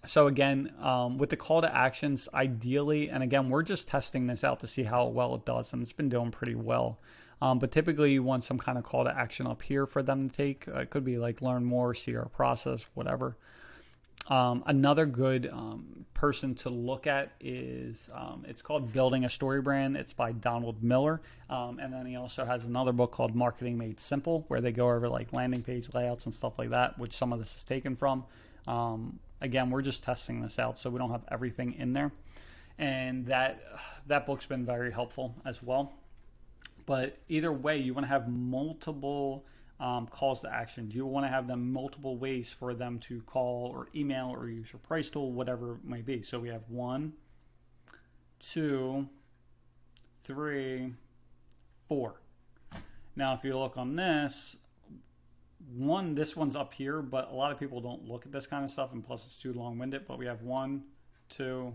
So again, with the call to actions, ideally, and again, we're just testing this out to see how well it does, and it's been doing pretty well. But typically you want some kind of call to action up here for them to take. It could be like learn more, see our process, whatever. Another good person to look at is, it's called Building a Story Brand. It's by Donald Miller. And then he also has another book called Marketing Made Simple, where they go over like landing page layouts and stuff like that, which some of this is taken from. Again, we're just testing this out, so we don't have everything in there. And that book's been very helpful as well. But either way, you want to have multiple calls to action. You want to have them multiple ways for them to call or email or use your price tool, whatever it may be. So we have 1, 2, 3, 4. Now, if you look on this one's up here, but a lot of people don't look at this kind of stuff, and plus it's too long-winded. But we have 1, 2,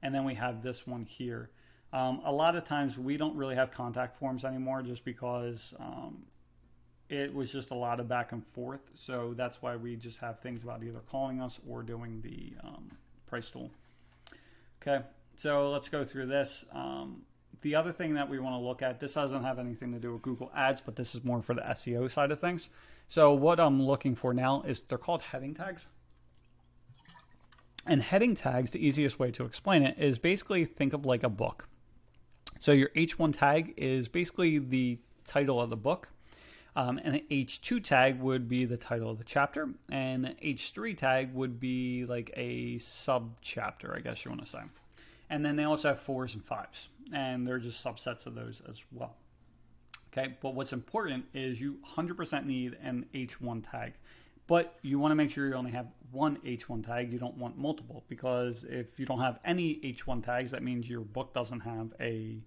and then we have this one here. A lot of times we don't really have contact forms anymore just because it was just a lot of back and forth. So that's why we just have things about either calling us or doing the price tool. Okay, so let's go through this. The other thing that we want to look at, this doesn't have anything to do with Google Ads, but this is more for the SEO side of things. So what I'm looking for now is they're called heading tags. And heading tags, the easiest way to explain it is basically think of like a book. So your H1 tag is basically the title of the book. And an H2 tag would be the title of the chapter. And an H3 tag would be like a sub-chapter, I guess you want to say. And then they also have 4s and 5s. And they're just subsets of those as well. Okay, but what's important is you 100% need an H1 tag. But you want to make sure you only have one H1 tag. You don't want multiple, because if you don't have any H1 tags, that means your book doesn't have a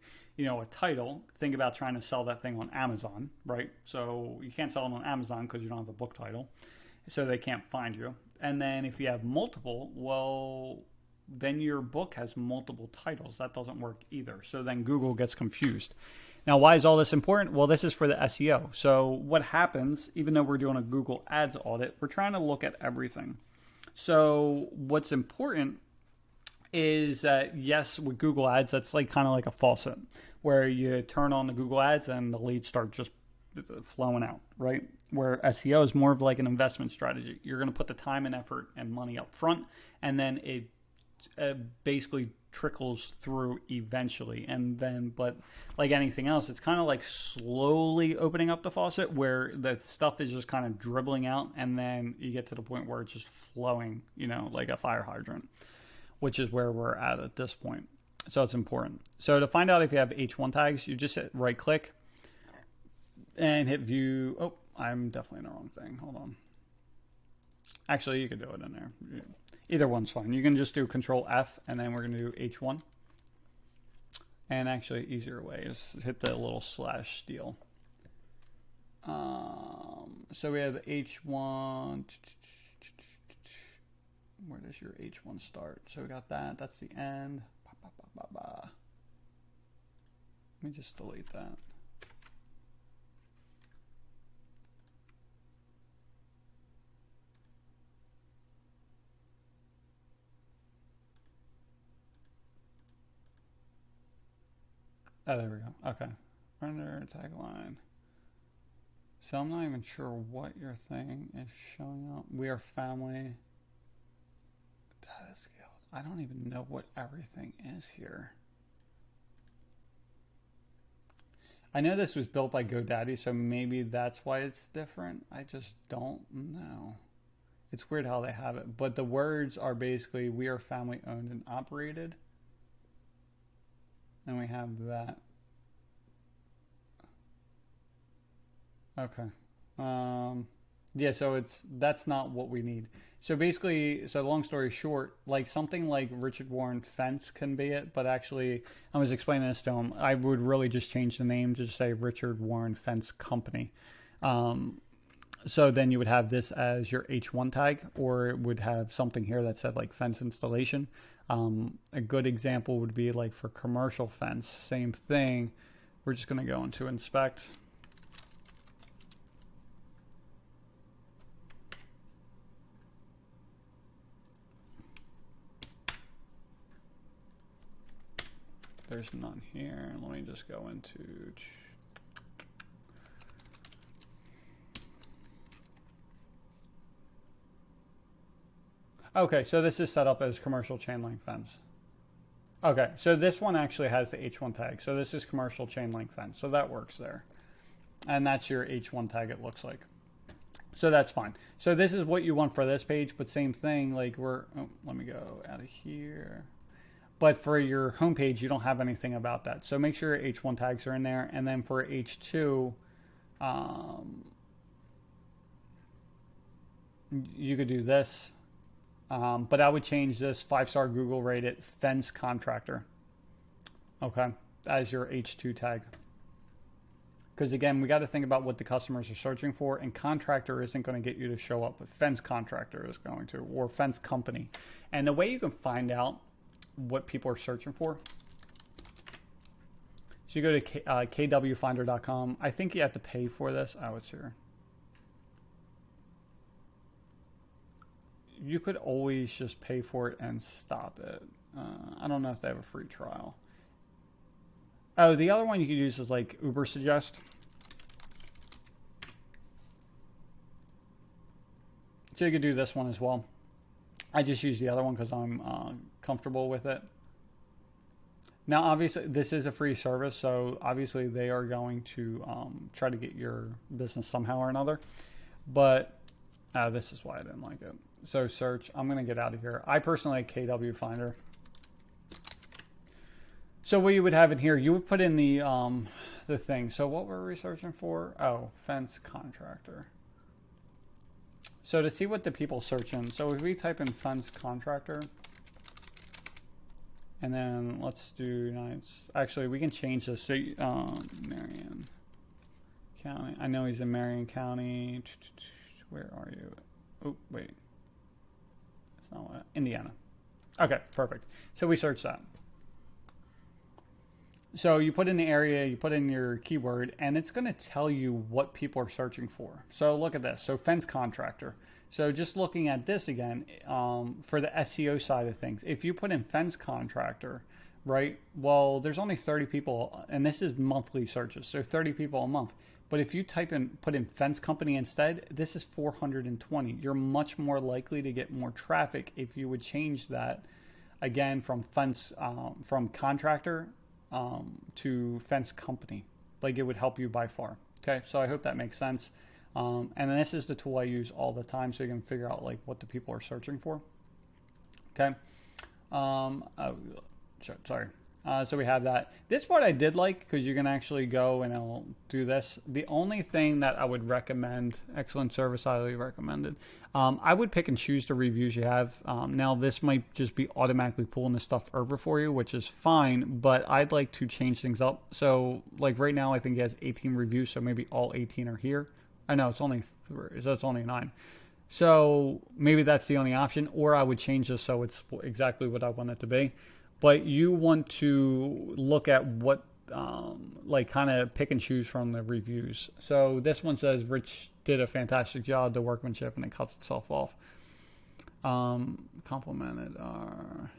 title. Think about trying to sell that thing on Amazon, right? So you can't sell it on Amazon because you don't have a book title, so they can't find you. And then if you have multiple, well, then your book has multiple titles. That doesn't work either. So then Google gets confused. Now, why is all this important? Well, this is for the SEO. So what happens, even though we're doing a Google Ads audit, we're trying to look at everything. So what's important is that, yes, with Google Ads, that's like kind of like a faucet where you turn on the Google Ads and the leads start just flowing out, right? Where SEO is more of like an investment strategy. You're going to put the time and effort and money up front, and then it basically trickles through eventually. And then, but like anything else, it's kind of like slowly opening up the faucet where the stuff is just kind of dribbling out, and then you get to the point where it's just flowing, like a fire hydrant, which is where we're at this point. So it's important. So to find out if you have H1 tags, you just hit right click and hit view. Oh, I'm definitely in the wrong thing. Hold on. Actually, you could do it in there. Either one's fine. You can just do Control F, and then we're going to do H1. And actually, easier way is hit the little slash deal. So we have H1. Where does your H1 start? So we got that. That's the end. Let me just delete that. Oh, there we go. Okay. Render tagline. So I'm not even sure what your thing is showing up. We are family. Data scale. I don't even know what everything is here. I know this was built by GoDaddy, so maybe that's why it's different. I just don't know. It's weird how they have it. But the words are basically, we are family owned and operated. And we have that. Okay. Yeah, so that's not what we need. So basically, so long story short, like something like Richard Warren Fence can be it, but actually, I was explaining this to him, I would really just change the name to just say Richard Warren Fence Company. So then you would have this as your H1 tag, or it would have something here that said like fence installation. A good example would be like for commercial fence, same thing. We're just going to go into inspect. There's none here. Let me just go into... Okay, so this is set up as commercial chain link fence. Okay, so this one actually has the H1 tag. So this is commercial chain link fence. So that works there. And that's your H1 tag, it looks like. So that's fine. So this is what you want for this page, but same thing, like let me go out of here. But for your home page, you don't have anything about that. So make sure your H1 tags are in there. And then for H2, you could do this. But I would change this 5-star Google rated fence contractor. Okay, as your H2 tag. Because again, we got to think about what the customers are searching for, and contractor isn't going to get you to show up, but fence contractor is going to, or fence company. And the way you can find out what people are searching for, so you go to kwfinder.com. I think you have to pay for this. Oh, it's here. You could always just pay for it and stop it. I don't know if they have a free trial. Oh, the other one you could use is like Uber Suggest. So you could do this one as well. I just use the other one because I'm comfortable with it. Now, obviously, this is a free service, so obviously they are going to try to get your business somehow or another. But this is why I didn't like it. So search, I'm going to get out of here. I personally like KW Finder. So what you would have in here, you would put in the thing. So what we're researching for? Oh, fence contractor. So to see what the people search in, so if we type in fence contractor, and then let's do nights. Actually, we can change this. So, Marion County. I know he's in Marion County. Where are you? Oh, wait. That's not what. Indiana. Okay, perfect. So we search that. So you put in the area, you put in your keyword, and it's going to tell you what people are searching for. So look at this. So fence contractor. So just looking at this again, for the SEO side of things, if you put in fence contractor, right? Well, there's only 30 people, and this is monthly searches, so 30 people a month. But if you put in fence company instead, this is 420. You're much more likely to get more traffic if you would change that again from fence, from contractor to fence company. Like, it would help you by far. Okay, so I hope that makes sense. And this is the tool I use all the time, so you can figure out like what the people are searching for. Okay. Sorry. So we have that. This part I did like because you can actually go and I'll do this. The only thing that I would recommend, excellent service, highly recommended. I would pick and choose the reviews you have. Now this might just be automatically pulling this stuff over for you, which is fine, but I'd like to change things up. So like right now, I think he has 18 reviews, so maybe all 18 are here. I know it's only 3, so it's only 9. So maybe that's the only option, or I would change this so it's exactly what I want it to be. But you want to look at what, like kind of pick and choose from the reviews. So this one says, Rich did a fantastic job, the workmanship, and it cuts itself off. Complimented our,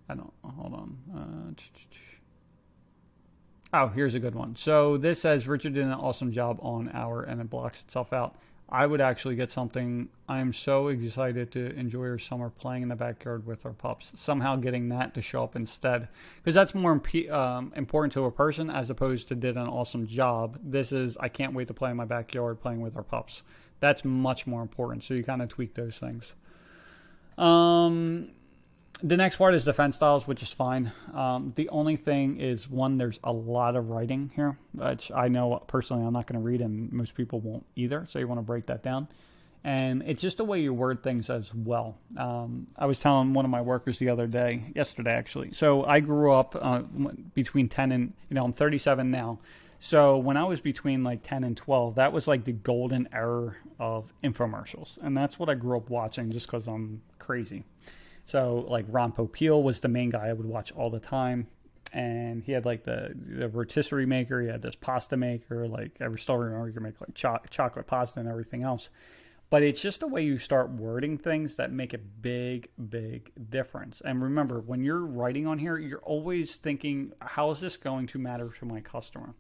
hold on. Oh, here's a good one. So this says, Richard did an awesome job on our, and it blocks itself out. I would actually get something. I'm so excited to enjoy our summer playing in the backyard with our pups. Somehow getting that to show up instead, because that's more important to a person as opposed to did an awesome job. This is, I can't wait to play in my backyard playing with our pups. That's much more important. So you kind of tweak those things. The next part is defense styles, which is fine. The only thing is, one, there's a lot of writing here, which I know personally I'm not going to read, and most people won't either. So you want to break that down. And it's just the way you word things as well. I was telling one of my workers yesterday actually. So I grew up between 10 and, I'm 37 now. So when I was between like 10 and 12, that was like the golden era of infomercials. And that's what I grew up watching just because I'm crazy. So like Ron Popeil was the main guy I would watch all the time. And he had like the rotisserie maker. He had this pasta maker. Like every store you can make like chocolate pasta and everything else. But it's just the way you start wording things that make a big, big difference. And remember, when you're writing on here, you're always thinking, how is this going to matter to my customer?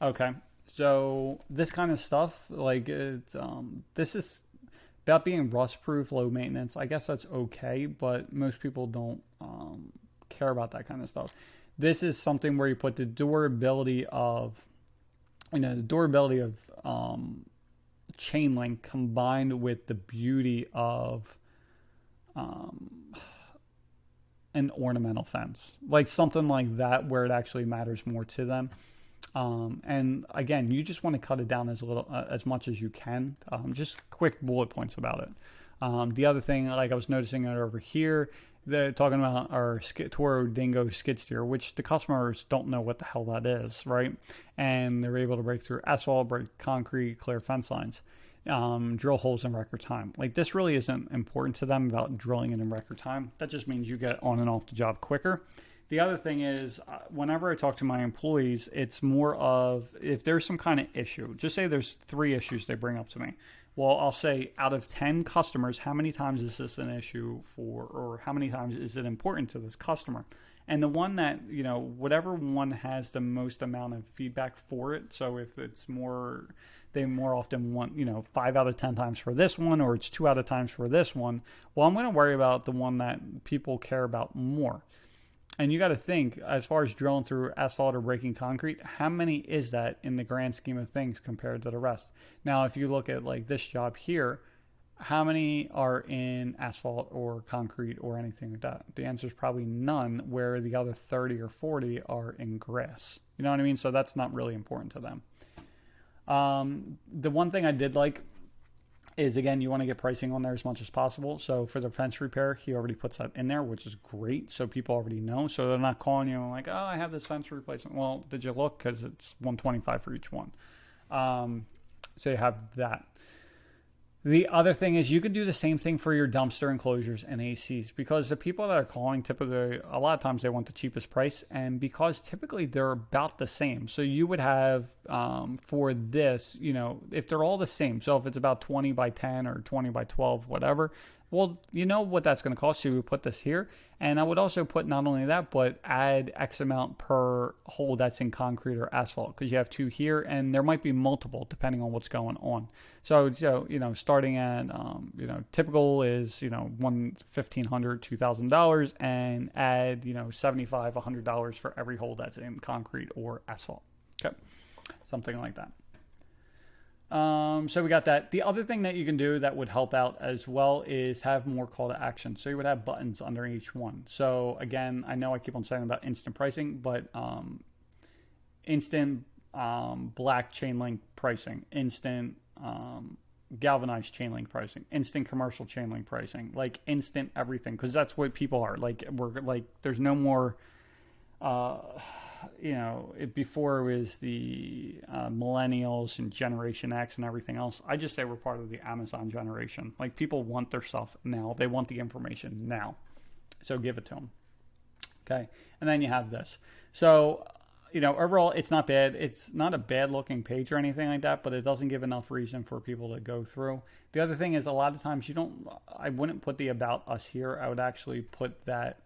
Okay, so this kind of stuff, like this is about being rust-proof, low maintenance. I guess that's okay, but most people don't care about that kind of stuff. This is something where you put the durability of, chain link combined with the beauty of an ornamental fence, like something like that, where it actually matters more to them. And again, you just want to cut it down as much as you can. Just quick bullet points about it. The other thing, like I was noticing it over here, they're talking about our Toro Dingo skid steer, which the customers don't know what the hell that is, right? And they're able to break through asphalt, break concrete, clear fence lines, drill holes in record time. Like, this really isn't important to them about drilling it in record time. That just means you get on and off the job quicker. The other thing is, whenever I talk to my employees, it's more of, if there's some kind of issue, just say there's 3 issues they bring up to me. Well, I'll say, out of 10 customers, how many times is this an issue for, or how many times is it important to this customer? And the one that, whatever one has the most amount of feedback for it. So if it's more, they more often want, 5 out of 10 times for this one, or it's 2 out of times for this one. Well, I'm going to worry about the one that people care about more. And you got to think, as far as drilling through asphalt or breaking concrete, how many is that in the grand scheme of things compared to the rest? Now, if you look at like this job here, how many are in asphalt or concrete or anything like that? The answer is probably none, where the other 30 or 40 are in grass. You know what I mean? So that's not really important to them. The one thing I did like is, again, you want to get pricing on there as much as possible. So for the fence repair, he already puts that in there, which is great. So people already know. So they're not calling you like, oh, I have this fence replacement. Well, did you look? Because it's $125 for each one. So you have that. The other thing is you could do the same thing for your dumpster enclosures and ACs, because the people that are calling, typically, a lot of times they want the cheapest price, and because typically they're about the same. So you would have for this, if they're all the same, so if it's about 20 by 10 or 20 by 12, whatever, well, you know what that's going to cost you. We put this here. And I would also put not only that, but add X amount per hole that's in concrete or asphalt, because you have 2 here and there might be multiple depending on what's going on. So starting at, typical is, $1,500, $2,000, and add, $75, $100 for every hole that's in concrete or asphalt. Okay. Something like that. So we got that. The other thing that you can do that would help out as well is have more call to action. So you would have buttons under each one. So again, I know I keep on saying about instant pricing, but instant black chain link pricing, instant galvanized chain link pricing, instant commercial chain link pricing, like instant everything, because that's what people are like. We're like, there's no more. Before it was the millennials and Generation X and everything else. I just say we're part of the Amazon generation. Like, people want their stuff now. They want the information now. So give it to them. Okay. And then you have this. So, overall, it's not bad. It's not a bad looking page or anything like that, but it doesn't give enough reason for people to go through. The other thing is, a lot of times I wouldn't put the About Us here. I would actually put that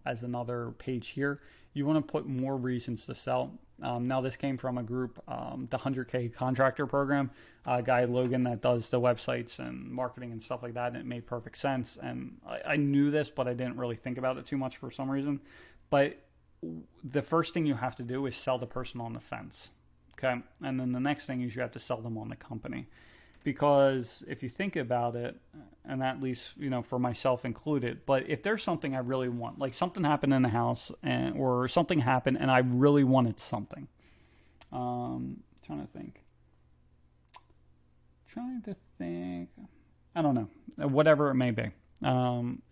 as another page here. You want to put more reasons to sell. Now, this came from a group, the 100K contractor program, guy Logan that does the websites and marketing and stuff like that. And it made perfect sense. And I knew this, but I didn't really think about it too much for some reason. But the first thing you have to do is sell the person on the fence. Okay. And then the next thing is you have to sell them on the company. Because if you think about it, and at least, for myself included, but if there's something I really want, like something happened in the house or something happened and I really wanted something. Trying to think. I don't know. Whatever it may be.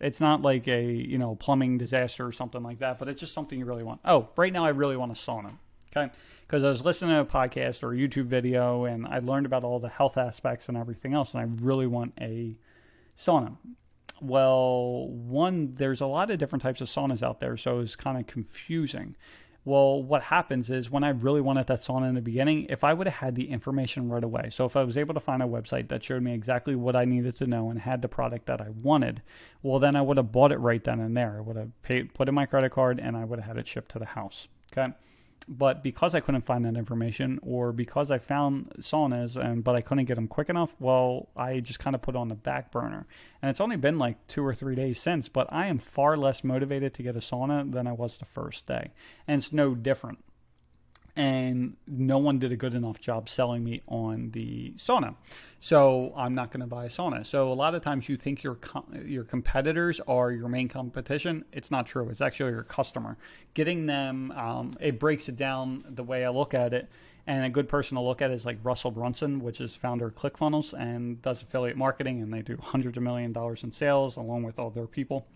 It's not like a, plumbing disaster or something like that, but it's just something you really want. Oh, right now I really want a sauna. Okay. Because I was listening to a podcast or a YouTube video and I learned about all the health aspects and everything else, and I really want a sauna. Well, there's a lot of different types of saunas out there, so it's kind of confusing. Well, what happens is when I really wanted that sauna in the beginning, if I would have had the information right away, so if I was able to find a website that showed me exactly what I needed to know and had the product that I wanted, well, then I would have bought it right then and there. I would have put in my credit card and I would have had it shipped to the house. Okay. But because I couldn't find that information, or because I found saunas but I couldn't get them quick enough, well, I just kind of put it on the back burner. And it's only been like 2 or 3 days since, but I am far less motivated to get a sauna than I was the first day. And it's no different. And no one did a good enough job selling me on the sauna. So I'm not going to buy a sauna. So a lot of times you think your competitors are your main competition. It's not true. It's actually your customer. Getting them, it breaks it down the way I look at it. And a good person to look at is like Russell Brunson, which is founder of ClickFunnels and does affiliate marketing. And they do hundreds of $1 million in sales along with all their people.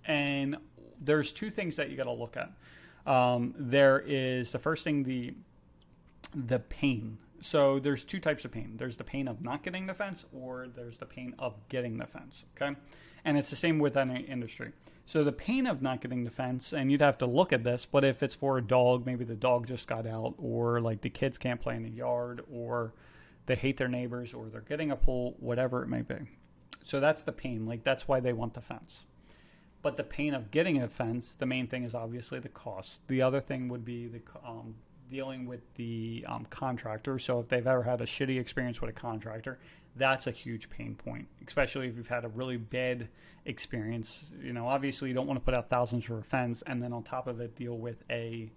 And there's 2 things that you got to look at. There is the first thing, the pain. So there's 2 types of pain. There's the pain of not getting the fence, or there's the pain of getting the fence. Okay. And it's the same with any industry. So the pain of not getting the fence, and you'd have to look at this, but if it's for a dog, maybe the dog just got out, or like the kids can't play in the yard, or they hate their neighbors, or they're getting a pool, whatever it may be. So that's the pain. Like, that's why they want the fence. But the pain of getting a fence, the main thing is obviously the cost. The other thing would be the dealing with the contractor. So if they've ever had a shitty experience with a contractor, that's a huge pain point, especially if you've had a really bad experience. Obviously you don't want to put out thousands for a fence and then on top of it deal with a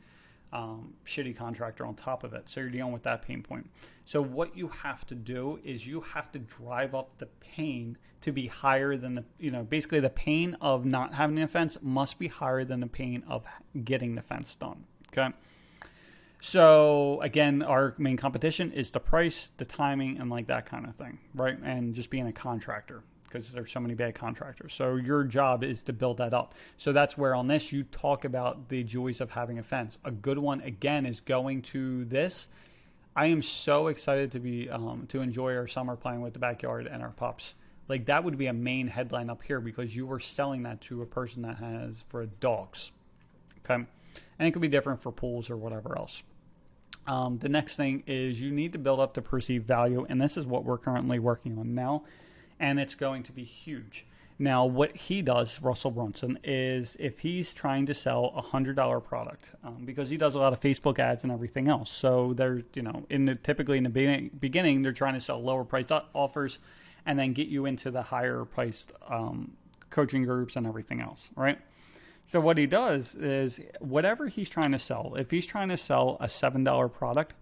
shitty contractor on top of it. So you're dealing with that pain point. So what you have to do is you have to drive up the pain to be higher than basically the pain of not having a fence must be higher than the pain of getting the fence done. Okay. So again, our main competition is the price, the timing, and like that kind of thing, right? And just being a contractor, because there's so many bad contractors. So your job is to build that up. So that's where on this you talk about the joys of having a fence. A good one again is going to this. I am so excited to be to enjoy our summer playing with the backyard and our pups. Like that would be a main headline up here because you were selling that to a person that has for dogs. Okay, and it could be different for pools or whatever else. The next thing is you need to build up the perceived value, and this is what we're currently working on now, and it's going to be huge. Now, what he does, Russell Brunson, is if he's trying to sell $100 product, because he does a lot of Facebook ads and everything else. So they're, typically in the beginning, they're trying to sell lower price offers, and then get you into the higher priced coaching groups and everything else, right? So what he does is whatever he's trying to sell, if he's trying to sell a $7 product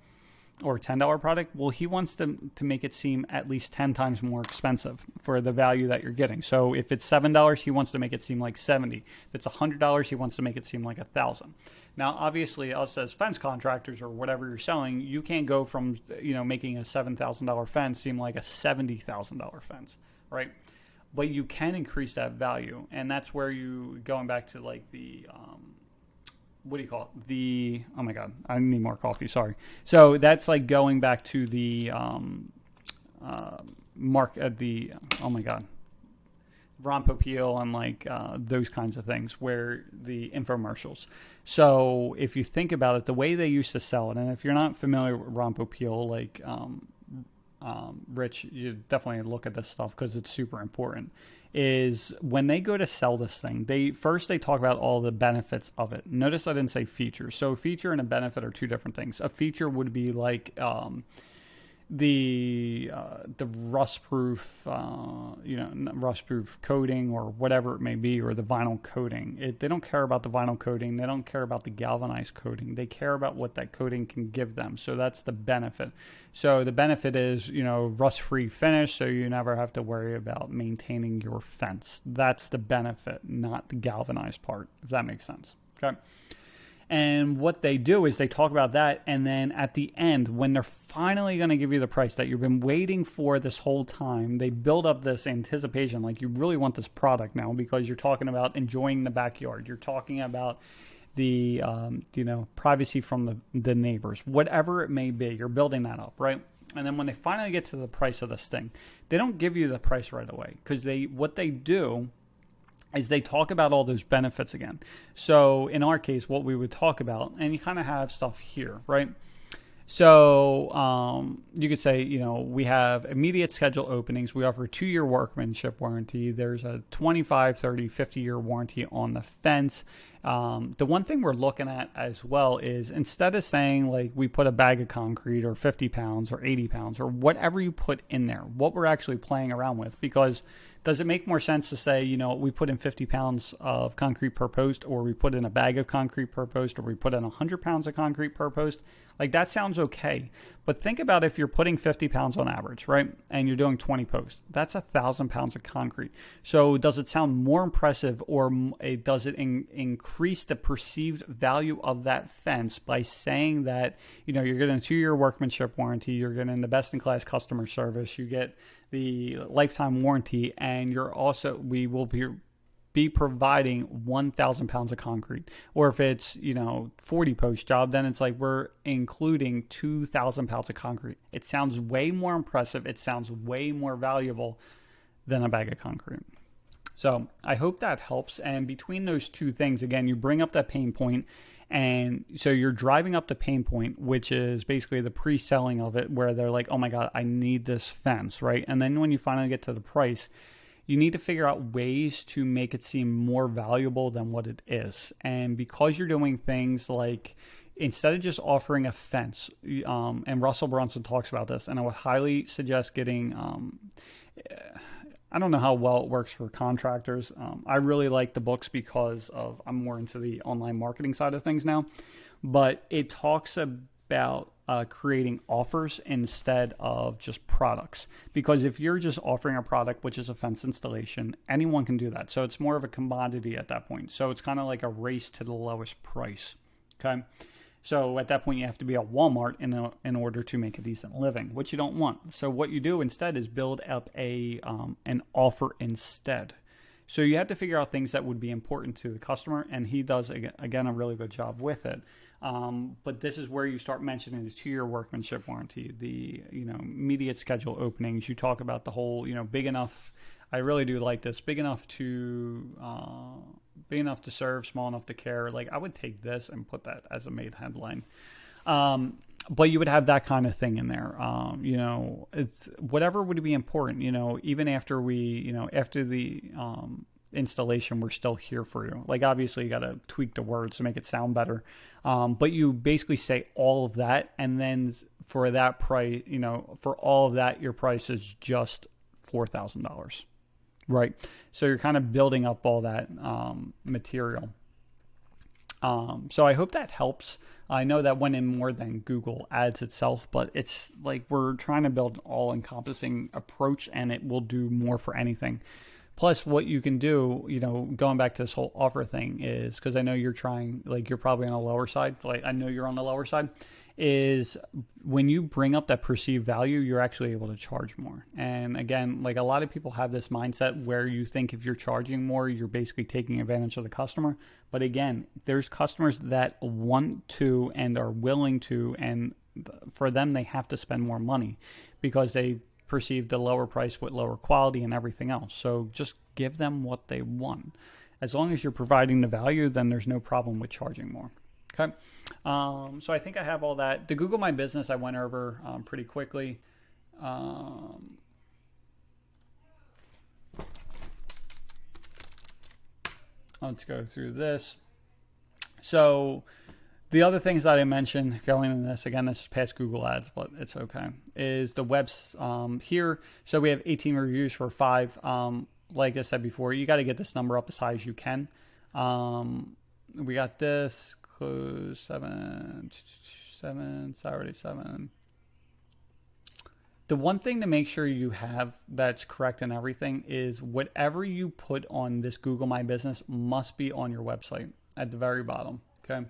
or $10 product, well, he wants to make it seem at least 10 times more expensive for the value that you're getting. So if it's $7, he wants to make it seem like 70. If it's $100, he wants to make it seem like 1,000. Now, obviously, us as fence contractors or whatever you're selling, you can't go from, making a $7,000 fence seem like a $70,000 fence, right? But you can increase that value, and that's where you going back to like the what do you call it? Oh my god, I need more coffee. Sorry. So that's like going back to the mark at the oh my god, Ron Popeil and like those kinds of things where the infomercials. So if you think about it, the way they used to sell it, and if you're not familiar with Ron Popeil, like Rich, you definitely look at this stuff because it's super important, is when they go to sell this thing, they talk about all the benefits of it. Notice I didn't say features. So a feature and a benefit are two different things. A feature would be like the rust-proof, rust-proof coating or whatever it may be, or the vinyl coating. They don't care about the vinyl coating. They don't care about the galvanized coating. They care about what that coating can give them. So that's the benefit. So the benefit is, rust-free finish, so you never have to worry about maintaining your fence. That's the benefit, not the galvanized part, if that makes sense. Okay. And what they do is they talk about that, and then at the end, when they're finally going to give you the price that you've been waiting for this whole time, they build up this anticipation, like you really want this product now because you're talking about enjoying the backyard. You're talking about the, privacy from the neighbors, whatever it may be. You're building that up, right? And then when they finally get to the price of this thing, they don't give you the price right away because what they do is they talk about all those benefits again. So in our case, what we would talk about, and you kind of have stuff here, right? So you could say, we have immediate schedule openings. We offer a 2-year workmanship warranty. There's a 25, 30, 50-year warranty on the fence. The one thing we're looking at as well is instead of saying like we put a bag of concrete or 50 pounds or 80 pounds or whatever you put in there, what we're actually playing around with, because does it make more sense to say, we put in 50 pounds of concrete per post, or we put in a bag of concrete per post, or we put in 100 pounds of concrete per post? Like that sounds okay. But think about if you're putting 50 pounds on average, right? And you're doing 20 posts. That's 1,000 pounds of concrete. So does it sound more impressive, or does it increase the perceived value of that fence by saying that, you're getting a 2-year workmanship warranty, you're getting the best-in-class customer service, you get the lifetime warranty, and we will be providing 1,000 pounds of concrete. Or if it's 40 post job, then it's like we're including 2,000 pounds of concrete. It sounds way more impressive. It sounds way more valuable than a bag of concrete. So I hope that helps. And between those two things, again, you bring up that pain point. And so you're driving up the pain point, which is basically the pre-selling of it, where they're like, oh my God, I need this fence, right? And then when you finally get to the price, you need to figure out ways to make it seem more valuable than what it is. And because you're doing things like, instead of just offering a fence, and Russell Brunson talks about this, and I would highly suggest getting, I don't know how well it works for contractors. I really like the books because I'm more into the online marketing side of things now, but it talks about creating offers instead of just products. Because if you're just offering a product, which is a fence installation, anyone can do that. So it's more of a commodity at that point. So it's kind of like a race to the lowest price. Okay. So at that point, you have to be a Walmart in order to make a decent living, which you don't want. So what you do instead is build up an offer instead. So you have to figure out things that would be important to the customer, and he does, again, a really good job with it. But this is where you start mentioning the 2-year workmanship warranty, the immediate schedule openings. You talk about the whole big enough. I really do like this. Big enough to serve, small enough to care. Like I would take this and put that as a main headline. But you would have that kind of thing in there. It's whatever would be important. Even after after the installation, we're still here for you. Like obviously, you got to tweak the words to make it sound better. But you basically say all of that, and then for that price, for all of that, your price is just $4,000. Right. So you're kind of building up all that material. So I hope that helps. I know that went in more than Google Ads itself, but it's like we're trying to build an all-encompassing approach, and it will do more for anything. Plus, what you can do, going back to this whole offer thing is, because I know you're trying, like you're probably on the lower side, like I know you're on the lower side, is when you bring up that perceived value, you're actually able to charge more. And again, like a lot of people have this mindset where you think if you're charging more, you're basically taking advantage of the customer. But again, there's customers that want to and are willing to, and for them, they have to spend more money because they perceive the lower price with lower quality and everything else. So just give them what they want. As long as you're providing the value, then there's no problem with charging more. Okay. So I think I have all that. The Google My Business I went over pretty quickly. Let's go through this. So the other things that I mentioned going into this, again, this is past Google Ads, but it's okay, is the webs here. So we have 18 reviews for 5. Like I said before, you got to get this number up as high as you can. We got this. 7, Saturday 7. The one thing to make sure you have that's correct in everything is whatever you put on this Google My Business must be on your website at the very bottom. Okay.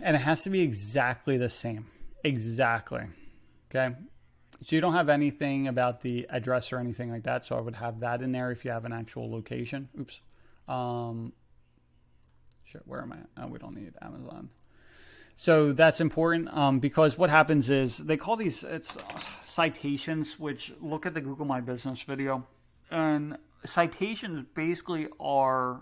And it has to be exactly the same. Exactly. Okay. So you don't have anything about the address or anything like that. So I would have that in there if you have an actual location. Oops. Shit, where am I? Oh, we don't need Amazon. So that's important because what happens is they call these citations, which look at the Google My Business video. And citations basically are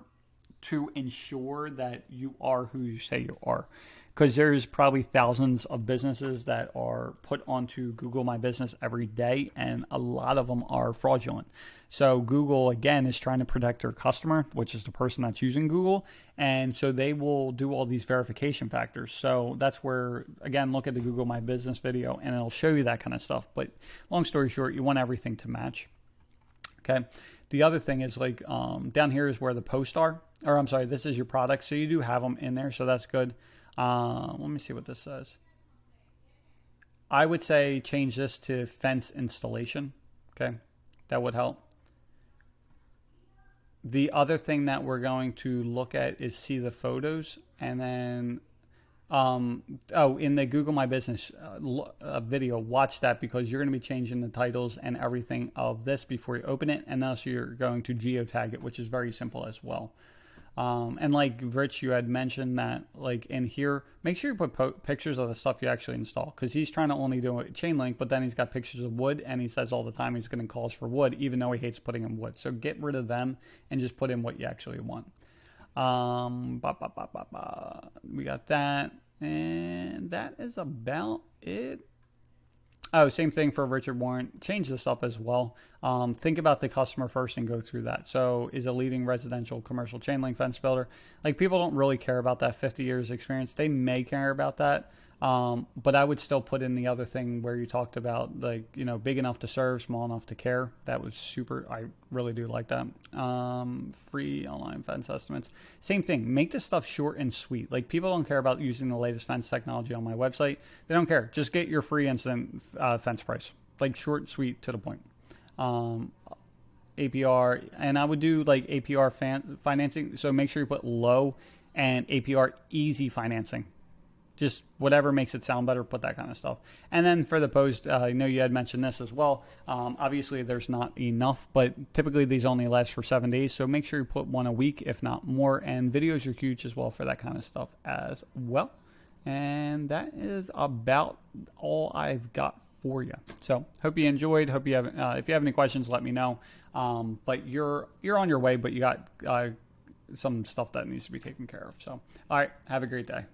to ensure that you are who you say you are. Because there's probably thousands of businesses that are put onto Google My Business every day, and a lot of them are fraudulent. So Google, again, is trying to protect their customer, which is the person that's using Google, and so they will do all these verification factors. So that's where, again, look at the Google My Business video, and it'll show you that kind of stuff. But long story short, you want everything to match. Okay. The other thing is like down here is where the posts are, or I'm sorry, this is your product. So you do have them in there, so that's good. Let me see what this says. I would say change this to fence installation. Okay, that would help. The other thing that we're going to look at is see the photos, and then in the Google My Business video, watch that because you're going to be changing the titles and everything of this before you open it, and also you're going to geotag it, which is very simple as well. And like Rich, you had mentioned that like in here, make sure you put pictures of the stuff you actually install, because he's trying to only do a chain link, but then he's got pictures of wood, and he says all the time he's getting calls for wood, even though he hates putting in wood. So get rid of them and just put in what you actually want. We got that, and that is about it. Oh, same thing for Richard Warren. Change this up as well. Think about the customer first and go through that. So is a leading residential commercial chain link fence builder. Like people don't really care about that 50 years experience. They may care about that. But I would still put in the other thing where you talked about like, big enough to serve, small enough to care. That was super. I really do like that. Free online fence estimates. Same thing. Make this stuff short and sweet. Like people don't care about using the latest fence technology on my website. They don't care. Just get your free instant fence price. Like short, sweet, to the point. APR, and I would do like APR financing. So make sure you put low and APR easy financing. Just whatever makes it sound better, put that kind of stuff. And then for the post, I know you had mentioned this as well. Obviously, there's not enough, but typically these only last for 7 days. So make sure you put one a week, if not more. And videos are huge as well for that kind of stuff as well. And that is about all I've got for you. So hope you enjoyed. Hope you have. If you have any questions, let me know. But you're on your way, but you got some stuff that needs to be taken care of. So all right, have a great day.